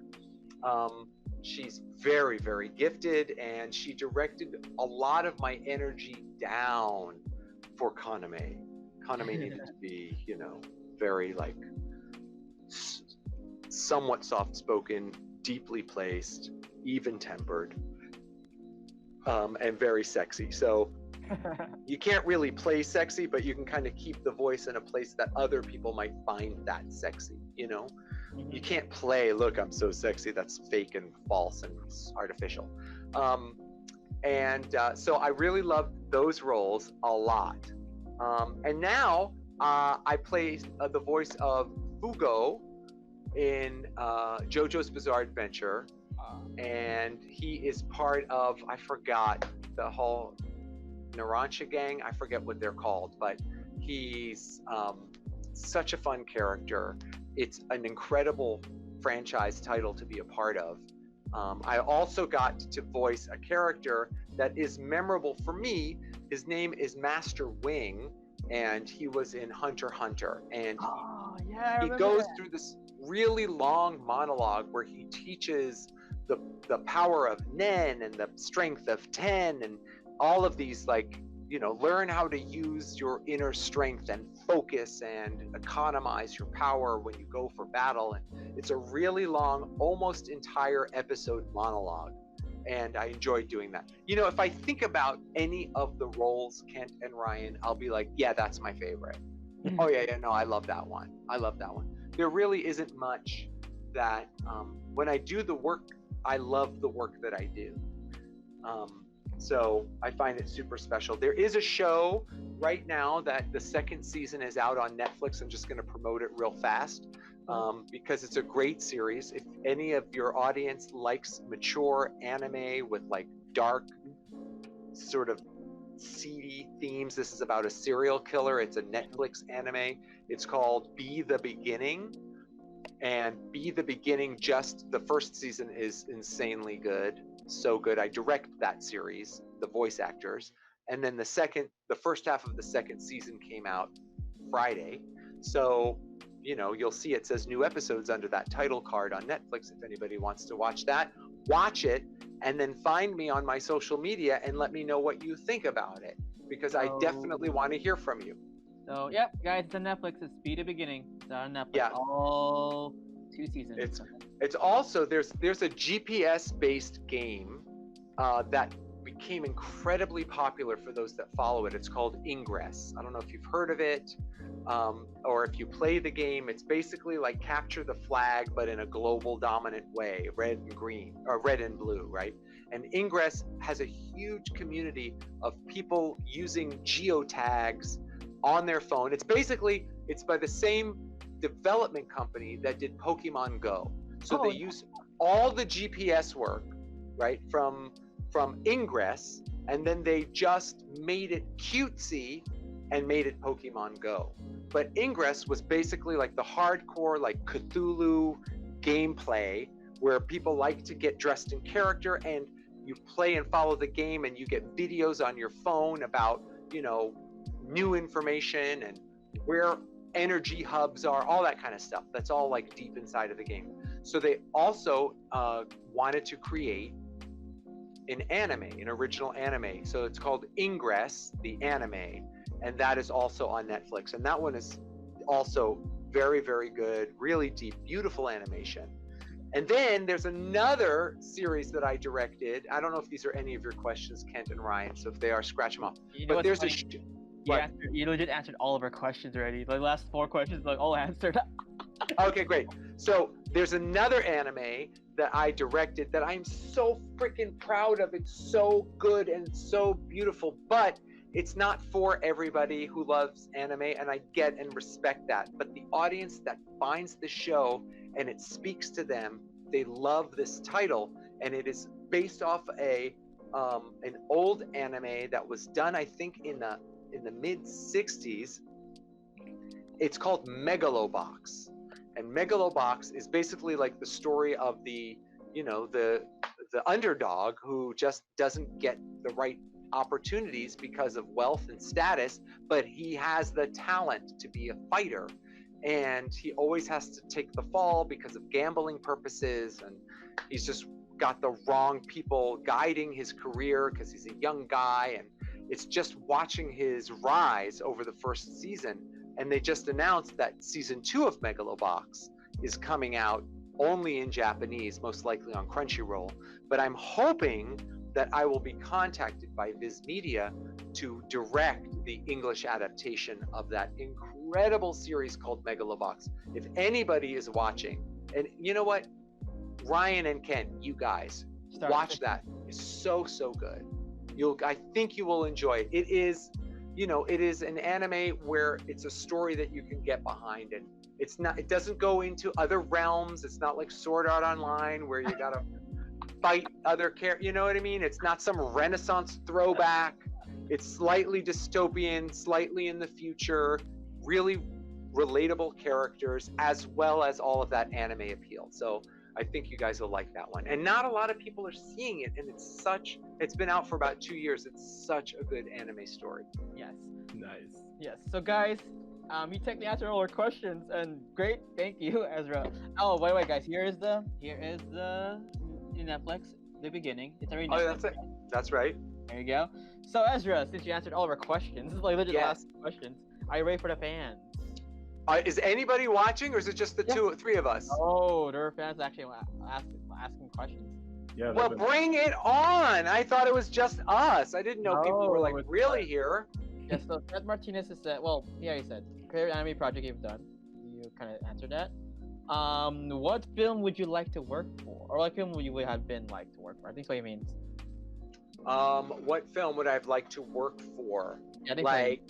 She's very, very gifted, and she directed a lot of my energy down for Kaname. Kaname needed to be, you know, very like somewhat soft-spoken, deeply placed, even-tempered, and very sexy. So you can't really play sexy, but you can kind of keep the voice in a place that other people might find that sexy, you know? You can't play, look, I'm so sexy, that's fake and false and artificial. So I really loved those roles a lot. And now I play the voice of Fugo in JoJo's Bizarre Adventure. And he is part of, I forgot, the whole Narancia gang. I forget what they're called, but he's such a fun character. It's an incredible franchise title to be a part of. I also got to voice a character that is memorable for me. His name is Master Wing, and he was in Hunter x Hunter. And he goes through this really long monologue where he teaches the power of Nen and the strength of Ten and all of these, like, you know, learn how to use your inner strength and focus and economize your power when you go for battle. And it's a really long, almost entire episode monologue. And I enjoyed doing that. You know, if I think about any of the roles, Kent and Ryan, I'll be like, yeah, that's my favorite. Oh, yeah, no, I love that one. I love that one. There really isn't much that, when I do the work, I love the work that I do. So I find it super special. There is a show right now that the second season is out on Netflix. I'm just going to promote it real fast because it's a great series. If any of your audience likes mature anime with like dark, sort of seedy themes, this is about a serial killer. It's a Netflix anime. It's called Be the Beginning. And Be the Beginning, just the first season is insanely good. So good. I direct that series, the voice actors. And then the first half of the second season came out Friday. So, you know, you'll see it says new episodes under that title card on Netflix. If anybody wants to watch that, watch it, and then find me on my social media and let me know what you think about it, because I definitely want to hear from you. So, yep, guys, it's on Netflix. It's Be the Beginning. It's on Netflix. Yeah. All 2 seasons. It's also, there's a GPS-based game that became incredibly popular for those that follow it. It's called Ingress. I don't know if you've heard of it, or if you play the game. It's basically like Capture the Flag, but in a global dominant way, red and green, or red and blue, right? And Ingress has a huge community of people using geotags on their phone. It's by the same development company that did Pokemon Go. So they use all the GPS work, right, from Ingress, and then they just made it cutesy and made it Pokemon Go. But Ingress was basically like the hardcore, like Cthulhu gameplay, where people like to get dressed in character and you play and follow the game, and you get videos on your phone about, you know, new information and where energy hubs are, all that kind of stuff. That's all like deep inside of the game. So they also wanted to create an original anime. So it's called Ingress, the anime, and that is also on Netflix. And that one is also very, very good, really deep, beautiful animation. And then there's another series that I directed. I don't know if these are any of your questions, Kent and Ryan. So if they are, scratch them off. You know, but there's you legit answered all of our questions already. The last 4 questions, like, all answered. Okay, great. So there's another anime that I directed that I'm so freaking proud of. It's so good and so beautiful, but it's not for everybody who loves anime, and I get and respect that. But the audience that finds the show and it speaks to them, they love this title, and it is based off an old anime that was done, I think, in the in the mid 60s. It's called Megalobox. And Megalobox is basically like the story of the underdog who just doesn't get the right opportunities because of wealth and status, but he has the talent to be a fighter. And he always has to take the fall because of gambling purposes, and he's just got the wrong people guiding his career because he's a young guy. And it's just watching his rise over the first season. And they just announced that season 2 of Megalobox is coming out only in Japanese, most likely on Crunchyroll. But I'm hoping that I will be contacted by Viz Media to direct the English adaptation of that incredible series called Megalobox. If anybody is watching, and you know what, Ryan and Ken, you guys, watch that. It's so good. I think you will enjoy it. It is, it is an anime where it's a story that you can get behind, and it doesn't go into other realms. It's not like Sword Art Online where you gotta fight other characters. You know what I mean? It's not some Renaissance throwback. It's slightly dystopian, slightly in the future, really relatable characters, as well as all of that anime appeal. So I think you guys will like that one. And not a lot of people are seeing it, and it's been out for about 2 years. It's such a good anime story. Yes. Nice. Yes. So guys, you technically answered all our questions, and great, thank you, Ezra. Oh, wait, guys. Here is the in Netflix, the beginning. It's already Netflix. Oh, that's it. That's right. There you go. So Ezra, since you answered all of our questions, this is like literally the last questions. Are you ready for the fans? Is anybody watching, or is it just the 3 of us? Oh, there are fans actually asking questions. Yeah. Well, bring it on. I thought it was just us. I didn't know people were like really here. Yes, so Fred Martinez has said, well, yeah, he said, favorite anime project you've done. You kind of answered that. What film would you like to work for? Or what film would you have been like to work for? I think that's what he means. What film would I have liked to work for? Yeah, I think like,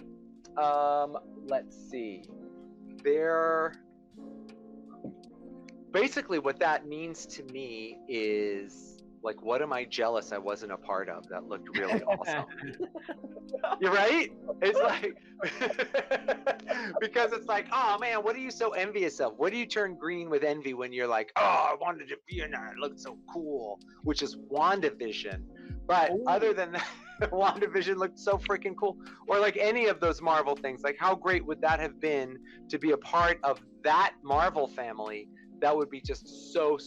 let's see. Basically what that means to me is like, what am I jealous I wasn't a part of that looked really awesome? You're right? It's like, because it's like, oh man, what are you so envious of? What do you turn green with envy when you're like, oh, I wanted to be in that, it looked so cool, which is WandaVision. But other than that, WandaVision looked so freaking cool. Or like any of those Marvel things, like how great would that have been to be a part of that Marvel family? That would be just so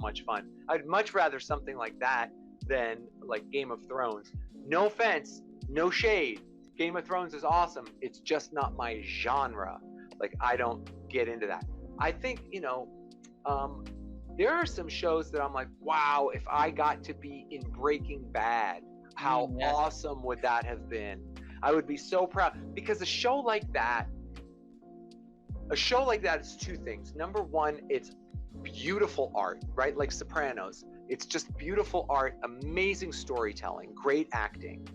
much fun. I'd much rather something like that than like Game of Thrones. No offense, no shade. Game of Thrones is awesome. It's just not my genre. Like, I don't get into that. I think, there are some shows that I'm like, wow, if I got to be in Breaking Bad, how awesome would that have been? I would be so proud, because a show like that is 2 things. Number one, it's beautiful art, right? Like Sopranos. It's just beautiful art, amazing storytelling, great acting.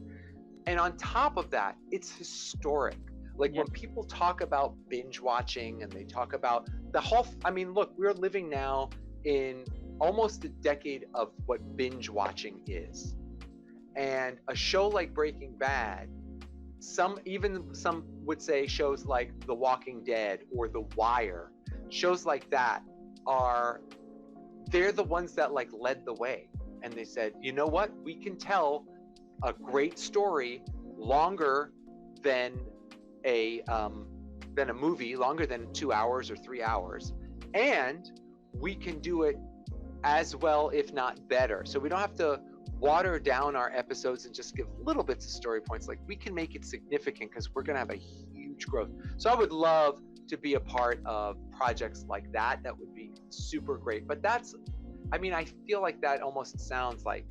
And on top of that, it's historic. Like when people talk about binge watching and they talk about the whole, look, we're living now in almost a decade of what binge watching is. And a show like Breaking Bad, some would say shows like The Walking Dead or The Wire, shows like that they're the ones that like led the way. And they said, you know what? We can tell a great story longer than a movie, longer than 2 hours or 3 hours. And we can do it as well, if not better. So we don't have to water down our episodes and just give little bits of story points. Like, we can make it significant because we're going to have a huge growth. So I would love to be a part of projects like that. That would be super great. But I feel like that almost sounds like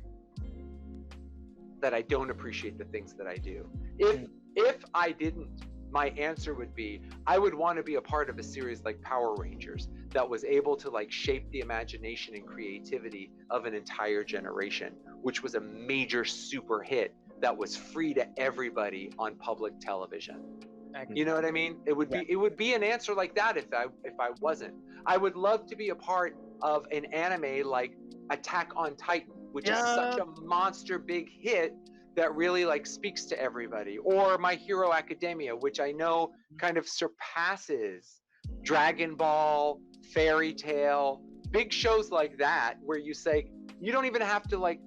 that I don't appreciate the things that I do. If I didn't, my answer would be, I would want to be a part of a series like Power Rangers that was able to like shape the imagination and creativity of an entire generation, which was a major super hit that was free to everybody on public television. You know what I mean? It would be an answer like that if I wasn't. I would love to be a part of an anime like Attack on Titan, which is such a monster big hit that really like speaks to everybody, or My Hero Academia, which I know kind of surpasses Dragon Ball, Fairy Tale, big shows like that, where you say you don't even have to like,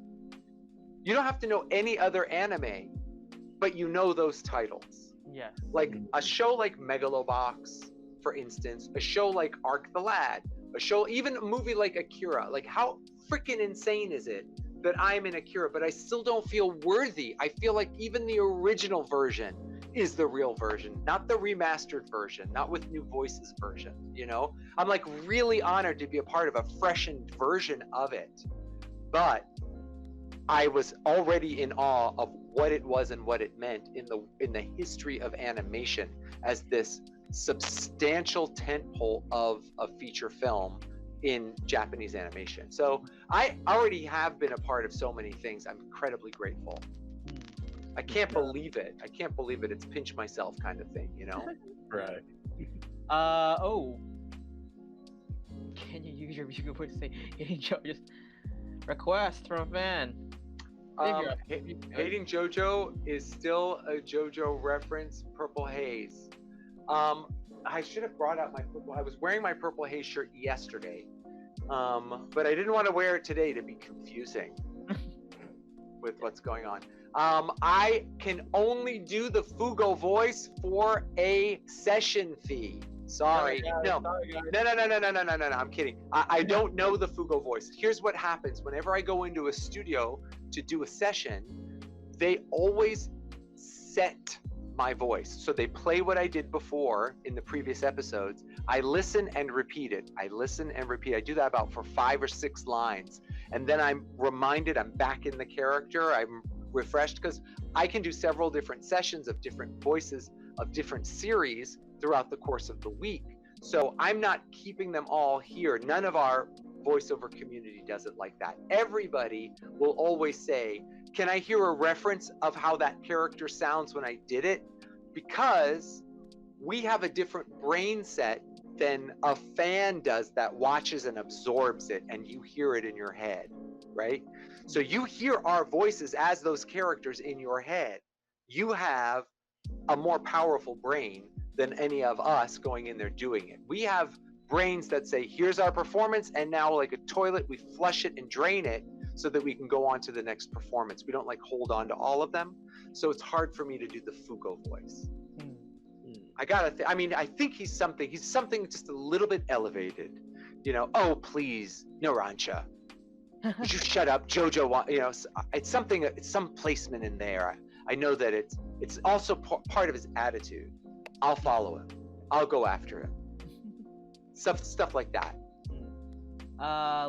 you don't have to know any other anime, but you know those titles. Yes. Like a show like Megalobox, for instance, a show like Arc the Lad, a show, even a movie like Akira. Like, how freaking insane is it that I'm in Akira, but I still don't feel worthy? I feel like even the original version is the real version, not the remastered version, not with new voices version, you know? I'm like really honored to be a part of a freshened version of it. But I was already in awe of what it was and what it meant in the history of animation as this substantial tentpole of a feature film in Japanese animation. So I already have been a part of so many things. I'm incredibly grateful. I can't believe it. I can't believe it. It's pinch myself kind of thing, you know? Right. Oh. Can you use your musical voice to say, hey, Joe, just request from a fan? Hating JoJo is still a JoJo reference. Purple Haze. I should have brought out my purple. I was wearing my Purple Haze shirt yesterday, but I didn't want to wear it today to be confusing with what's going on. I can only do the Fugo voice for a session fee. Sorry. No. I'm kidding. I don't know the Fugo voice. Here's what happens. Whenever I go into a studio to do a session, they always set my voice. So they play what I did before in the previous episodes. I listen and repeat it. I listen and repeat. I do that about for 5 or 6 lines. And then I'm reminded I'm back in the character. I'm refreshed because I can do several different sessions of different voices of different series throughout the course of the week. So I'm not keeping them all here. None of our voiceover community does it like that. Everybody will always say, can I hear a reference of how that character sounds when I did it? Because we have a different brain set than a fan does that watches and absorbs it, and you hear it in your head, right? So you hear our voices as those characters in your head. You have a more powerful brain than any of us going in there doing it. We have brains that say, here's our performance, and now like a toilet, we flush it and drain it so that we can go on to the next performance. We don't like hold on to all of them. So it's hard for me to do the Fugo voice. I think he's something just a little bit elevated. You know, oh, please, Narancha. Would you shut up? JoJo, you know, it's something, it's some placement in there. I know that it's also part of his attitude. I'll follow him. I'll go after him. Stuff like that.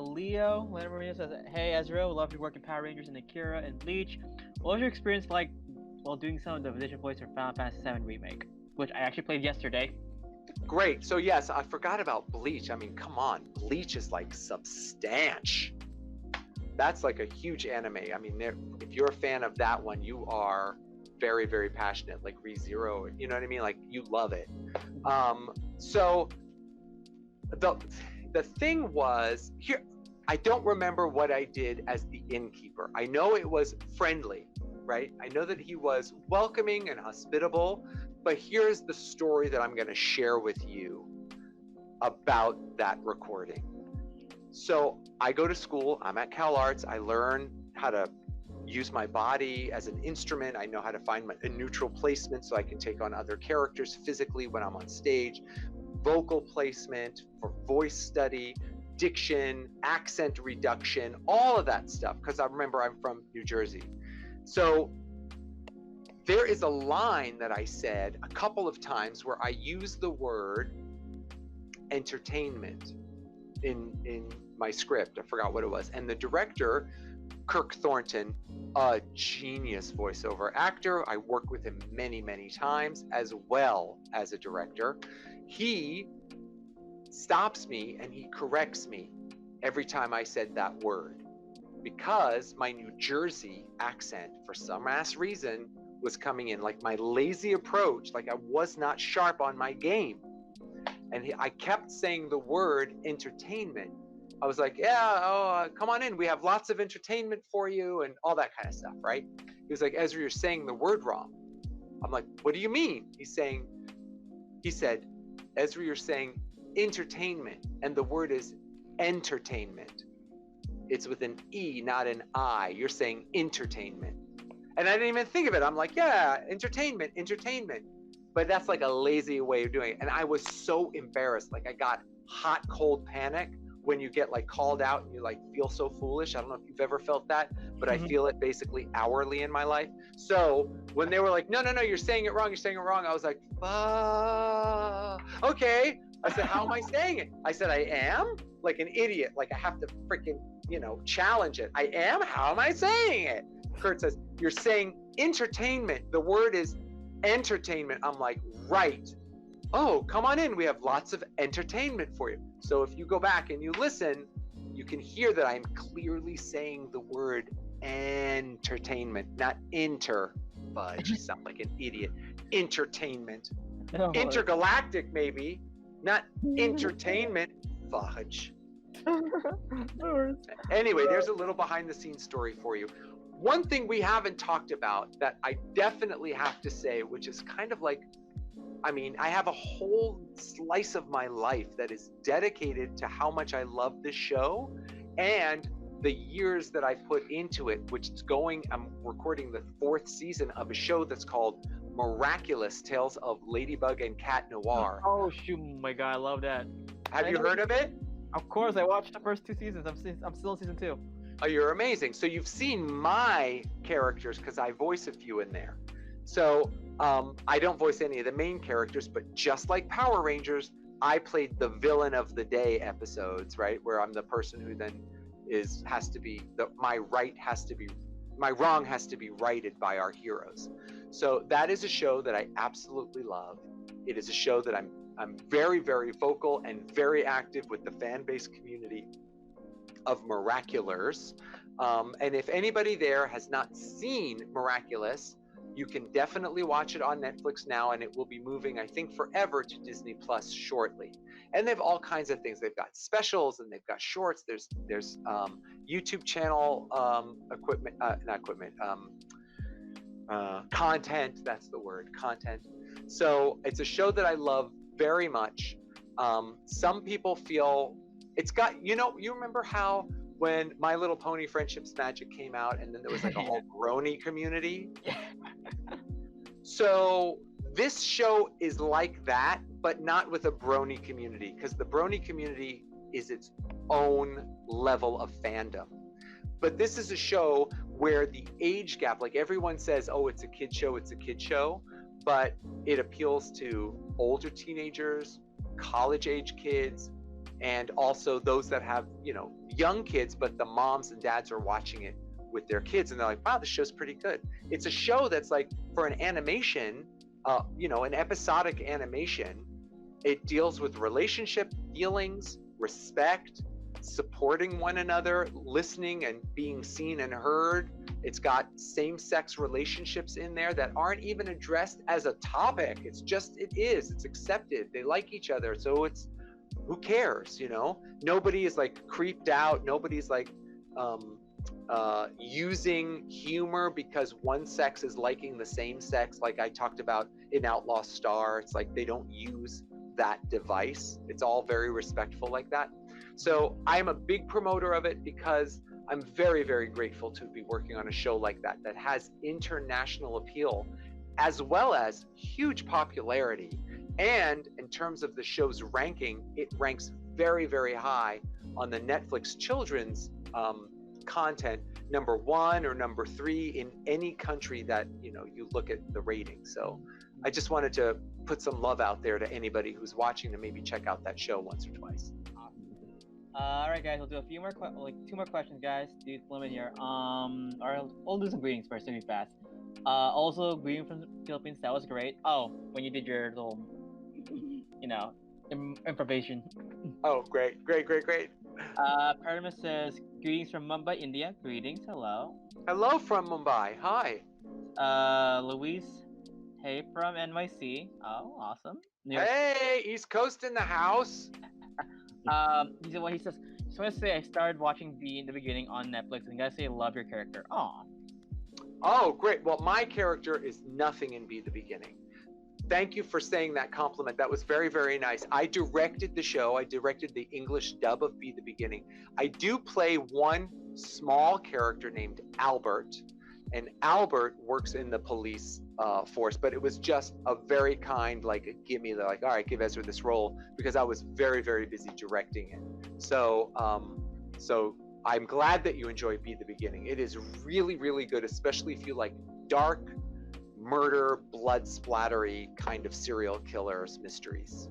Leo, whenever he says, hey Ezra, love your work in Power Rangers and Akira and Bleach. What was your experience like while doing some of the visual voice for Final Fantasy VII Remake, which I actually played yesterday? Great. So yes, I forgot about Bleach. I mean, come on, Bleach is like substantial. That's like a huge anime. I mean, if you're a fan of that one, you are very, very passionate, like ReZero. You know what I mean? Like, you love it. So the thing was, here, I don't remember what I did as the innkeeper. I know it was friendly, right? I know that he was welcoming and hospitable, but here's the story that I'm going to share with you about that recording. So I go to school, I'm at Cal Arts, I learn how to use my body as an instrument. I know how to find a neutral placement so I can take on other characters physically when I'm on stage, vocal placement for voice study, diction, accent reduction, all of that stuff, because I remember I'm from New Jersey. So there is a line that I said a couple of times where I used the word entertainment in my script. I forgot what it was. And the director, Kirk Thornton, a genius voiceover actor. I worked with him many, many times as well as a director. He stops me and he corrects me every time I said that word, because my New Jersey accent, for some ass reason, was coming in, like my lazy approach, like I was not sharp on my game. And I kept saying the word entertainment. I was like, yeah, oh, come on in. We have lots of entertainment for you and all that kind of stuff, right? He was like, Ezra, you're saying the word wrong. I'm like, what do you mean? He said, Ezra, you're saying entertainment, and the word is entertainment. It's with an E, not an I. You're saying entertainment. And I didn't even think of it. I'm like, yeah, entertainment. But that's like a lazy way of doing it. And I was so embarrassed. Like I got hot, cold panic when you get like called out and you like feel so foolish. I don't know if you've ever felt that, but I feel it basically hourly in my life. So when they were like, no, you're saying it wrong. I was like, okay. I said, how am I saying it? I said, I am? Like an idiot. Like I have to freaking, challenge it. I am? How am I saying it? Kurt says, you're saying entertainment. The word is entertainment. I'm like, right. Oh, come on in. We have lots of entertainment for you. So if you go back and you listen, you can hear that I'm clearly saying the word entertainment, not fudge. You sound like an idiot. Entertainment. Oh, Intergalactic, maybe, not entertainment. Fudge. Anyway, there's a little behind the scenes story for you. One thing we haven't talked about that I definitely have to say, which is kind of like, I have a whole slice of my life that is dedicated to how much I love this show and the years that I put into it, which is I'm recording the 4th season of a show that's called Miraculous Tales of Ladybug and Cat Noir. Oh, shoot, my God, I love that. Have you heard of it? Of course, I watched the first 2 seasons. I'm still in season 2. Oh, you're amazing. So you've seen my characters because I voice a few in there. So I don't voice any of the main characters, but just like Power Rangers, I played the villain of the day episodes, right? Where I'm the person who then my wrong has to be righted by our heroes. So that is a show that I absolutely love. It is a show that I'm very, very vocal and very active with the fan base community of Miraculous. And if anybody there has not seen Miraculous, you can definitely watch it on Netflix now, and it will be moving, I think, forever to Disney Plus shortly. And they have all kinds of things. They've got specials and they've got shorts. There's YouTube channel content. That's the word, content. So it's a show that I love very much. Some people feel it's got, you remember how when My Little Pony Friendship's Magic came out and then there was like a whole brony community? So this show is like that, but not with a brony community, because the brony community is its own level of fandom. But this is a show where the age gap, like everyone says, oh, it's a kid show, but it appeals to older teenagers, college age kids, and also those that have, young kids, but the moms and dads are watching it with their kids and they're like, wow, this show's pretty good. It's a show that's like, for an animation, an episodic animation, it deals with relationship, feelings, respect, supporting one another, listening and being seen and heard. It's got same-sex relationships in there that aren't even addressed as a topic. It's accepted. They like each other. So who cares, Nobody is like creeped out. Nobody's like using humor because one sex is liking the same sex, like I talked about in Outlaw Star. It's like they don't use that device. It's all very respectful like that. So I'm a big promoter of it because I'm very, very grateful to be working on a show like that has international appeal as well as huge popularity. And in terms of the show's ranking, it ranks very, very high on the Netflix children's content, number 1 or number 3 in any country that you look at the rating. So I just wanted to put some love out there to anybody who's watching to maybe check out that show once or twice. All right, guys, we'll do a few more, 2 more questions, guys. Do limit here. Or we'll do some greetings first, really fast. Also, greeting from the Philippines. That was great. Oh, when you did your little, improvisation. Oh, great. Paramus says, greetings from Mumbai, India. Greetings, hello. Hello from Mumbai. Hi. Luis, hey from NYC. Oh, awesome. Hey, East Coast in the house. He says, just want to say I started watching V in the beginning on Netflix, and I gotta say, I love your character. Aw. Oh, great. Well, my character is nothing in Be the Beginning. Thank you for saying that compliment. That was very, very nice. I directed the show. I directed the English dub of Be the Beginning. I do play one small character named Albert, and Albert works in the police force, but it was just a very kind, like, a gimme. They're like, all right, give Ezra this role, because I was very, very busy directing it. So, so I'm glad that you enjoy Be the Beginning. It is really, really good, especially if you like dark, murder, blood splattery kind of serial killers mysteries.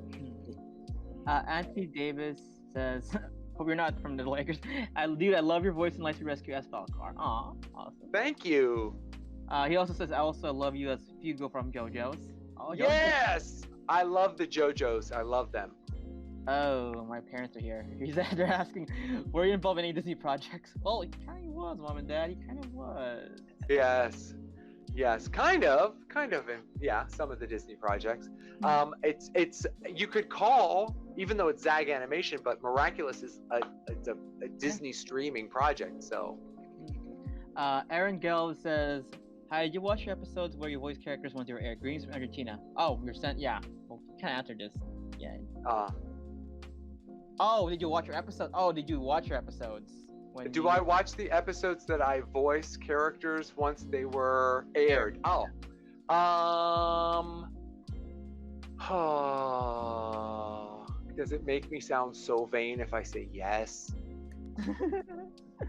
Auntie Davis says, hope you're not from the Lakers. I love your voice in Lightspeed Rescue as Falkor. Aw, awesome. Thank you. He also says, I also love you as Fugo from JoJo's. Oh, Yes! I love the JoJo's. I love them. Oh, my parents are here. They're asking, were you involved in any Disney projects? Well, he kind of was, Mom and Dad. He kind of was. Yes. Yes, kind of, yeah, some of the Disney projects. It's you could call, even though it's Zag Animation, but Miraculous is a Disney streaming project. So, Aaron Gelb says, "Hi, did you watch your episodes where you voice characters once they were aired? Greetings from Argentina." Oh, you're sent. Yeah, well, can I answer this? Yeah. Oh, did you watch your episode? Oh, did you watch your episodes? Do I watch the episodes that I voice characters once they were aired? Oh. Does it make me sound so vain if I say yes?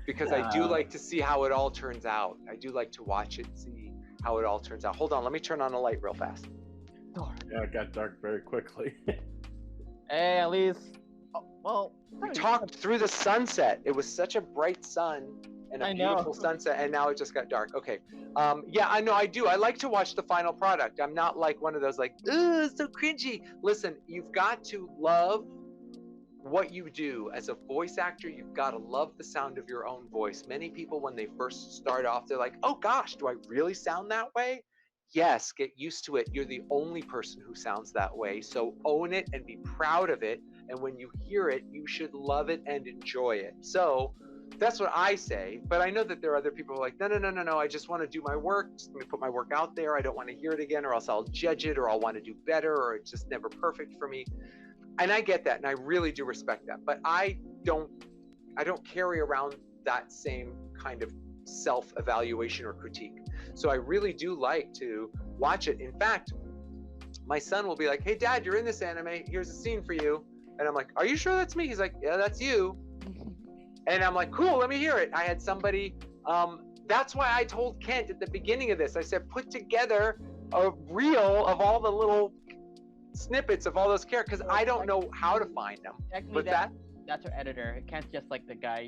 Because I do like to see how it all turns out. I do like to watch it and see how it all turns out. Hold on, let me turn on a light real fast. Yeah, it got dark very quickly. Hey, at least. Oh, well, we talked through the sunset. It was such a bright sun and a beautiful sunset, and now it just got dark. Okay. Yeah, I know. I do. I like to watch the final product. I'm not like one of those like, ooh, it's so cringy. Listen, you've got to love what you do as a voice actor. You've got to love the sound of your own voice. Many people, when they first start off, they're like, oh gosh, do I really sound that way? Yes, get used to it. You're the only person who sounds that way. So own it and be proud of it. And when you hear it, you should love it and enjoy it. So that's what I say. But I know that there are other people who are like, no. I just want to do my work. Just let me put my work out there. I don't want to hear it again, or else I'll judge it, or I'll want to do better, or it's just never perfect for me. And I get that, and I really do respect that. But I don't carry around that same kind of self-evaluation or critique. So I really do like to watch it. In fact, my son will be like, hey, Dad, you're in this anime. Here's a scene for you. And I'm like, are you sure that's me? He's like, yeah, that's you. And I'm like, cool, let me hear it. I had somebody, that's why I told Kent at the beginning of this, I said, put together a reel of all the little snippets of all those characters, because I don't know how to find them. But that's our editor. Kent's just like the guy,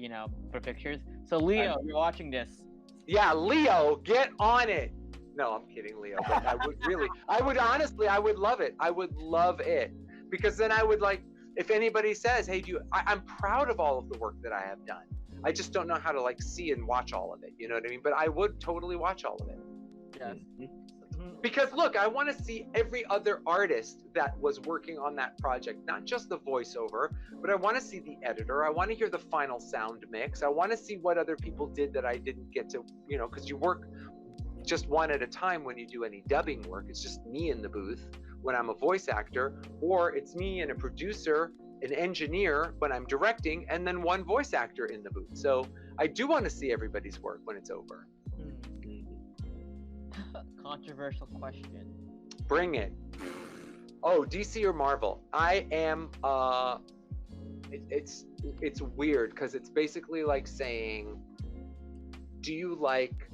for pictures. So Leo, you're watching this. Yeah, Leo, get on it. No, I'm kidding, Leo. But I would love it. I would love it. Because then I would like, if anybody says, hey, I'm proud of all of the work that I have done. I just don't know how to like see and watch all of it. You know what I mean? But I would totally watch all of it. Yes. Because look, I want to see every other artist that was working on that project, not just the voiceover, but I want to see the editor. I want to hear the final sound mix. I want to see what other people did that I didn't get to, because you work just one at a time when you do any dubbing work. It's just me in the booth when I'm a voice actor, or it's me and a producer, an engineer when I'm directing, and then one voice actor in the booth. So I do want to see everybody's work when it's over. Controversial question. Bring it. Oh, DC or Marvel? I am it's weird because it's basically like saying, do you like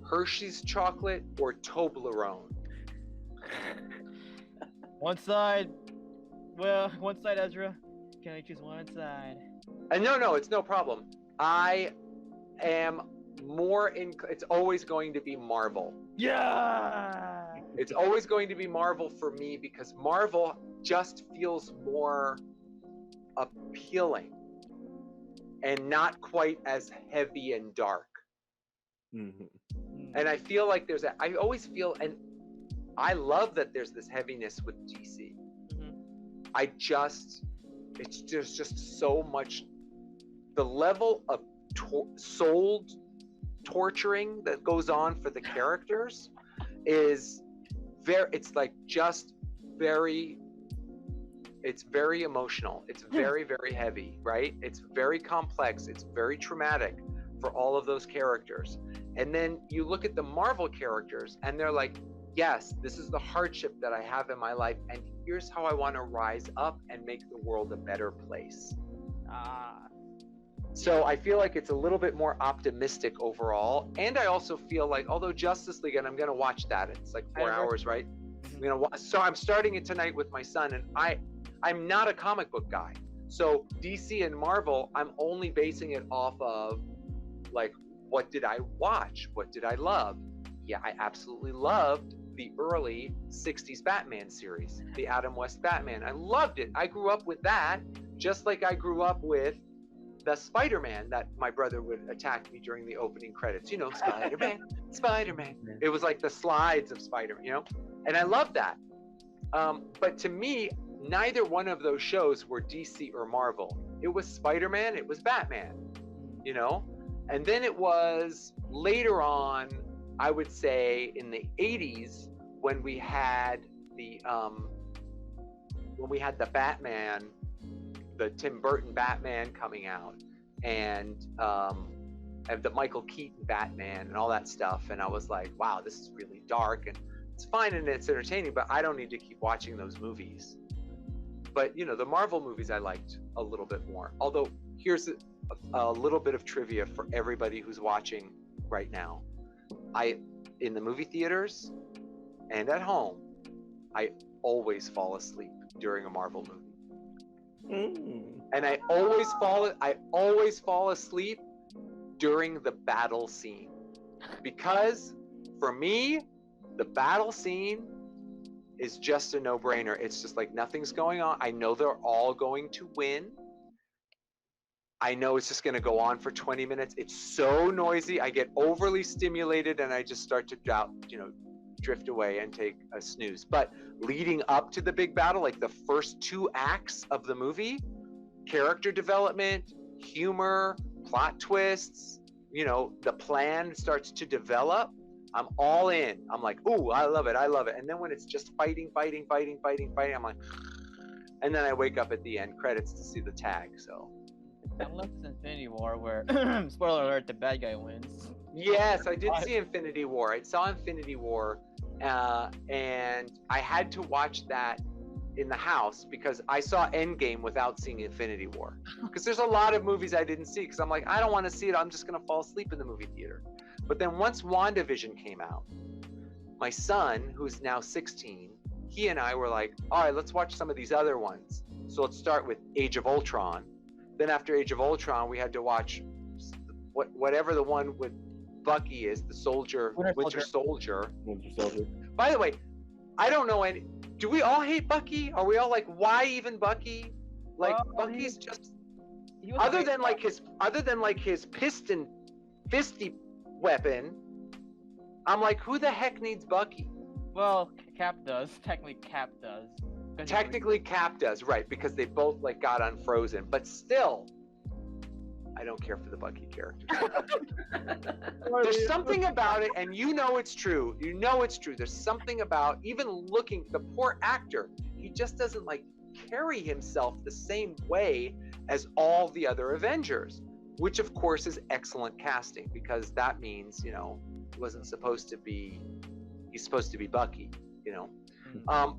Hershey's chocolate or Toblerone? One side. Well, one side, Ezra. Can I choose one side? No, it's no problem. I am more it's always going to be Marvel. Yeah. It's always going to be Marvel for me because Marvel just feels more appealing and not quite as heavy and dark. Mm-hmm. And I feel like I always feel, and I love that there's this heaviness with DC. Mm-hmm. There's just so much the level of soul torturing that goes on for the characters is very, it's like just very, it's very emotional. It's very, very heavy, right? It's very complex. It's very traumatic for all of those characters. And then you look at the Marvel characters and they're like, yes, this is the hardship that I have in my life, and here's how I want to rise up and make the world a better place. So I feel like it's a little bit more optimistic overall. And I also feel like, although Justice League, and I'm going to watch that, it's like 4 hours, right? So I'm starting it tonight with my son, and I'm not a comic book guy. So DC and Marvel, I'm only basing it off of like, what did I watch? What did I love? Yeah, I absolutely loved the early 60s Batman series, the Adam West Batman. I loved it. I grew up with that, just like I grew up with the Spider-Man that my brother would attack me during the opening credits. You know, Spider-Man, Spider-Man. It was like the slides of Spider-Man, you know? And I loved that. But to me, neither one of those shows were DC or Marvel. It was Spider-Man, it was Batman, you know? And then it was later on, I would say in the 80s, when we had the Batman, the Tim Burton Batman coming out, and the Michael Keaton Batman and all that stuff. And I was like, wow, this is really dark, and it's fine and it's entertaining, but I don't need to keep watching those movies. But, you know, the Marvel movies I liked a little bit more. Although, here's a little bit of trivia for everybody who's watching right now. In the movie theaters and at home, I always fall asleep during a Marvel movie. And I always fall asleep during the battle scene. Because for me, the battle scene is just a no-brainer. It's just like nothing's going on. I know they're all going to win. I know it's just going to go on for 20 minutes. It's so noisy. I get overly stimulated and I just start to drift away and take a snooze. But leading up to the big battle, like the first 2 acts of the movie, character development, humor, plot twists, you know, the plan starts to develop. I'm all in. I'm like, ooh, I love it. I love it. And then when it's just fighting, I'm like, and then I wake up at the end credits to see the tag. So. Unless it's Infinity War, where spoiler alert, the bad guy wins. Yes, I did see Infinity War. I saw Infinity War, and I had to watch that in the house because I saw Endgame without seeing Infinity War. Because there's a lot of movies I didn't see because I'm like, I don't want to see it. I'm just gonna fall asleep in the movie theater. But then once WandaVision came out, my son, who's now 16, he and I were like, all right, let's watch some of these other ones. So let's start with Age of Ultron. Then after Age of Ultron, we had to watch whatever the one with Bucky is, the soldier, Winter Soldier. By the way, I don't know any. Do we all hate Bucky? Are we all like, why even Bucky? Like Bucky's just other than like his piston fisty weapon. I'm like, who the heck needs Bucky? Well, Cap does. Technically, Cap does. Technically, Cap does, right? Because they both like got unfrozen, but still, I don't care for the Bucky character. There's something about it, and you know it's true. You know it's true. There's something about even looking the poor actor. He just doesn't like carry himself the same way as all the other Avengers, which of course is excellent casting because that means he wasn't supposed to be. He's supposed to be Bucky,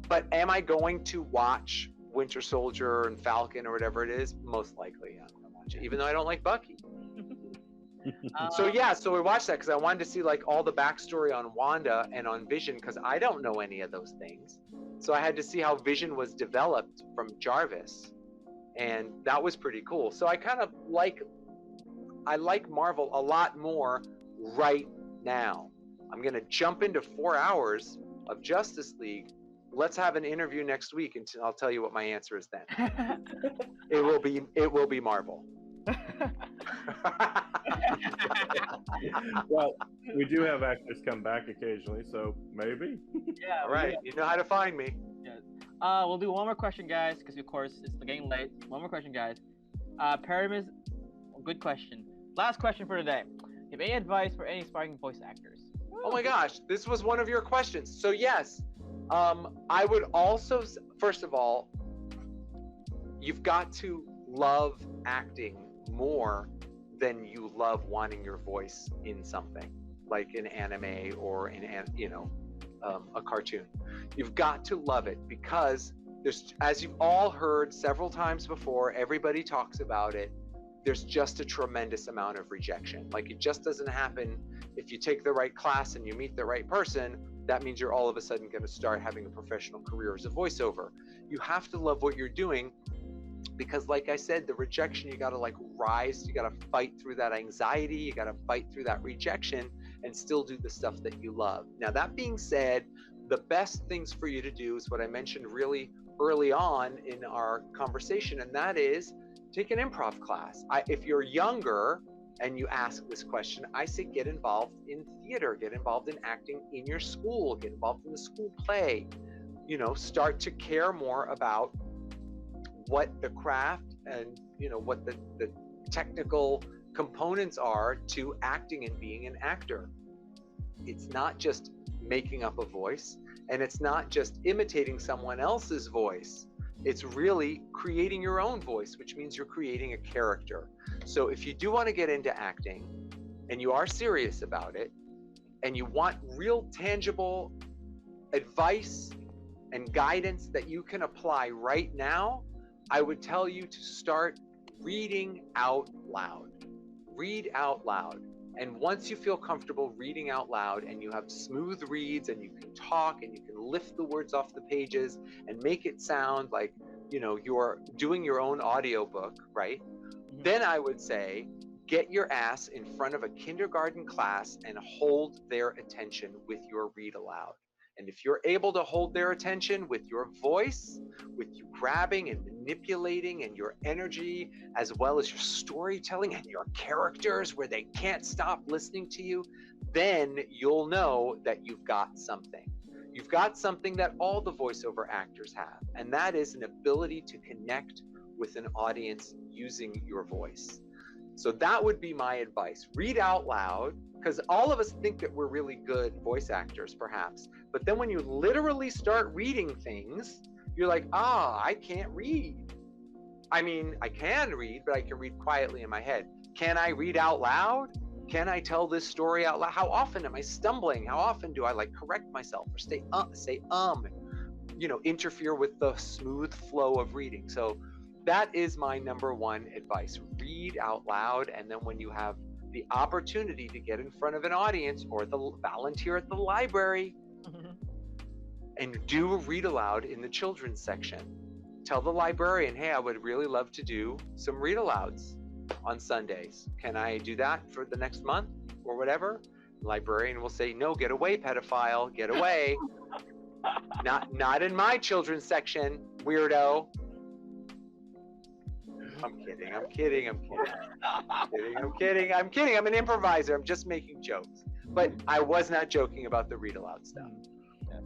But am I going to watch Winter Soldier and Falcon or whatever it is? Most likely, yeah, I'm gonna watch it, even though I don't like Bucky. So we watched that because I wanted to see like all the backstory on Wanda and on Vision because I don't know any of those things. So I had to see how Vision was developed from Jarvis, and that was pretty cool. So I kind of like Marvel a lot more right now. I'm gonna jump into 4 hours of Justice League. Let's have an interview next week, and I'll tell you what my answer is then. It will be Marvel. Well, we do have actors come back occasionally, so maybe. Yeah. All right. You know how to find me. Yes. We'll do one more question, guys, because of course it's getting late. One more question, guys. Good question. Last question for today. Do you have any advice for any aspiring voice actors? Oh my gosh, this was one of your questions. So yes, I would also, first of all, you've got to love acting more than you love wanting your voice in something like an anime or a cartoon. You've got to love it because there's, as you've all heard several times before, everybody talks about it. There's just a tremendous amount of rejection. Like, it just doesn't happen. If you take the right class and you meet the right person, that means you're all of a sudden going to start having a professional career as a voiceover. You have to love what you're doing because, like I said, the rejection, you got to like rise, you got to fight through that anxiety, you got to fight through that rejection and still do the stuff that you love. Now, that being said, the best things for you to do is what I mentioned really early on in our conversation, and that is take an improv class. If you're younger and you ask this question, I say get involved in theater, get involved in acting in your school, get involved in the school play, start to care more about what the craft and, what the technical components are to acting and being an actor. It's not just making up a voice, and it's not just imitating someone else's voice. It's really creating your own voice, which means you're creating a character. So if you do want to get into acting and you are serious about it and you want real tangible advice and guidance that you can apply right now, I would tell you to start reading out loud. Read out loud. And once you feel comfortable reading out loud and you have smooth reads and you can talk and you can lift the words off the pages and make it sound like, you're doing your own audiobook, right? Mm-hmm. Then I would say, get your ass in front of a kindergarten class and hold their attention with your read aloud. And if you're able to hold their attention with your voice, with you grabbing and manipulating and your energy, as well as your storytelling and your characters where they can't stop listening to you, then you'll know that you've got something. You've got something that all the voiceover actors have, and that is an ability to connect with an audience using your voice. So that would be my advice. Read out loud, because all of us think that we're really good voice actors, perhaps. But then when you literally start reading things, you're like, I can't read. I mean, I can read, but I can read quietly in my head. Can I read out loud? Can I tell this story out loud? How often am I stumbling? How often do I correct myself or say interfere with the smooth flow of reading? So that is my number one advice. Read out loud, and then when you have the opportunity to get in front of an audience or volunteer at the library and do a read aloud in the children's section, tell the librarian, hey, I would really love to do some read alouds on Sundays. Can I do that for the next month or whatever? The librarian will say, no, get away, pedophile, get away. Not in my children's section, weirdo. I'm kidding. I'm an improviser. I'm just making jokes. But I was not joking about the read aloud stuff. Yes.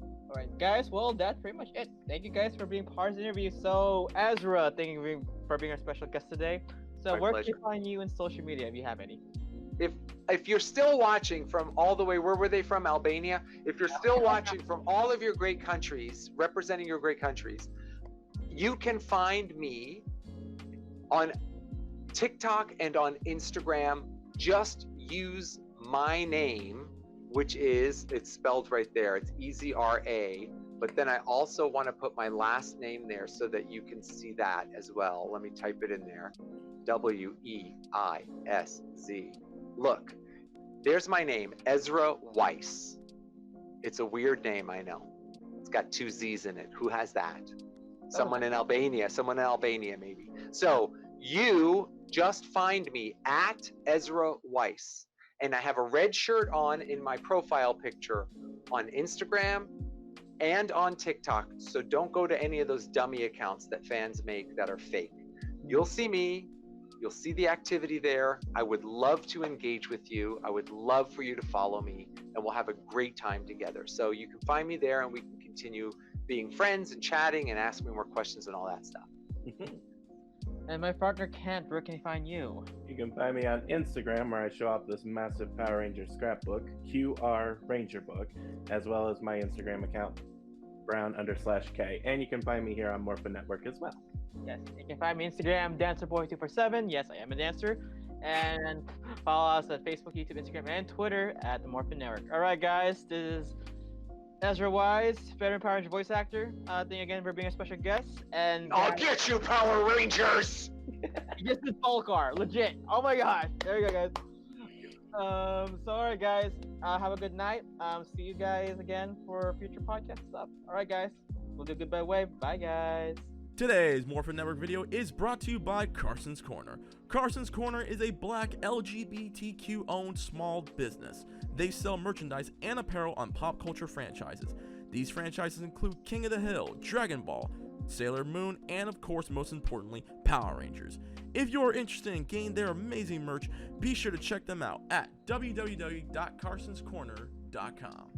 All right, guys. Well, that's pretty much it. Thank you guys for being part of the interview. So, Ezra, thank you for being our special guest today. So, My where pleasure. can we find you in social media if you have any? If you're still watching from all the way, where were they from? Albania? If you're still watching from all of your great countries, representing your great countries, you can find me on TikTok and on Instagram. Just use my name, which is, it's spelled right there. It's Ezra, but then I also want to put my last name there so that you can see that as well. Let me type it in there. Weisz. Look, there's my name, Ezra Weisz. It's a weird name, I know. It's got 2 Z's in it. Who has that? Someone in Albania maybe. So you just find me at Ezra Weisz. And I have a red shirt on in my profile picture on Instagram and on TikTok. So don't go to any of those dummy accounts that fans make that are fake. You'll see me. You'll see the activity there. I would love to engage with you. I would love for you to follow me, and we'll have a great time together. So you can find me there, and we can continue being friends and chatting and ask me more questions and all that stuff. And my partner Kent, where can he find you? You can find me on Instagram where I show off this massive Power Ranger scrapbook, QR Ranger Book, as well as my Instagram account, brown_K. And you can find me here on Morphin Network as well. Yes, you can find me Instagram, dancerboy247. Yes, I am a dancer. And follow us at Facebook, YouTube, Instagram, and Twitter at the Morphin Network. All right, guys, this is Ezra Weisz, veteran Power Ranger voice actor. Thank you again for being a special guest. And I'll get you, Power Rangers! this is Falkor, legit. Oh my god. There you go, guys. So alright, guys. Have a good night. See you guys again for future podcast stuff. Alright, guys. We'll do goodbye wave. Bye, guys. Today's Morphin Network video is brought to you by Karson's Korner. Karson's Korner is a black LGBTQ owned small business. They sell merchandise and apparel on pop culture franchises. These franchises include King of the Hill, Dragon Ball, Sailor Moon, and of course, most importantly, Power Rangers. If you're interested in getting their amazing merch, be sure to check them out at www.carsonscorner.com.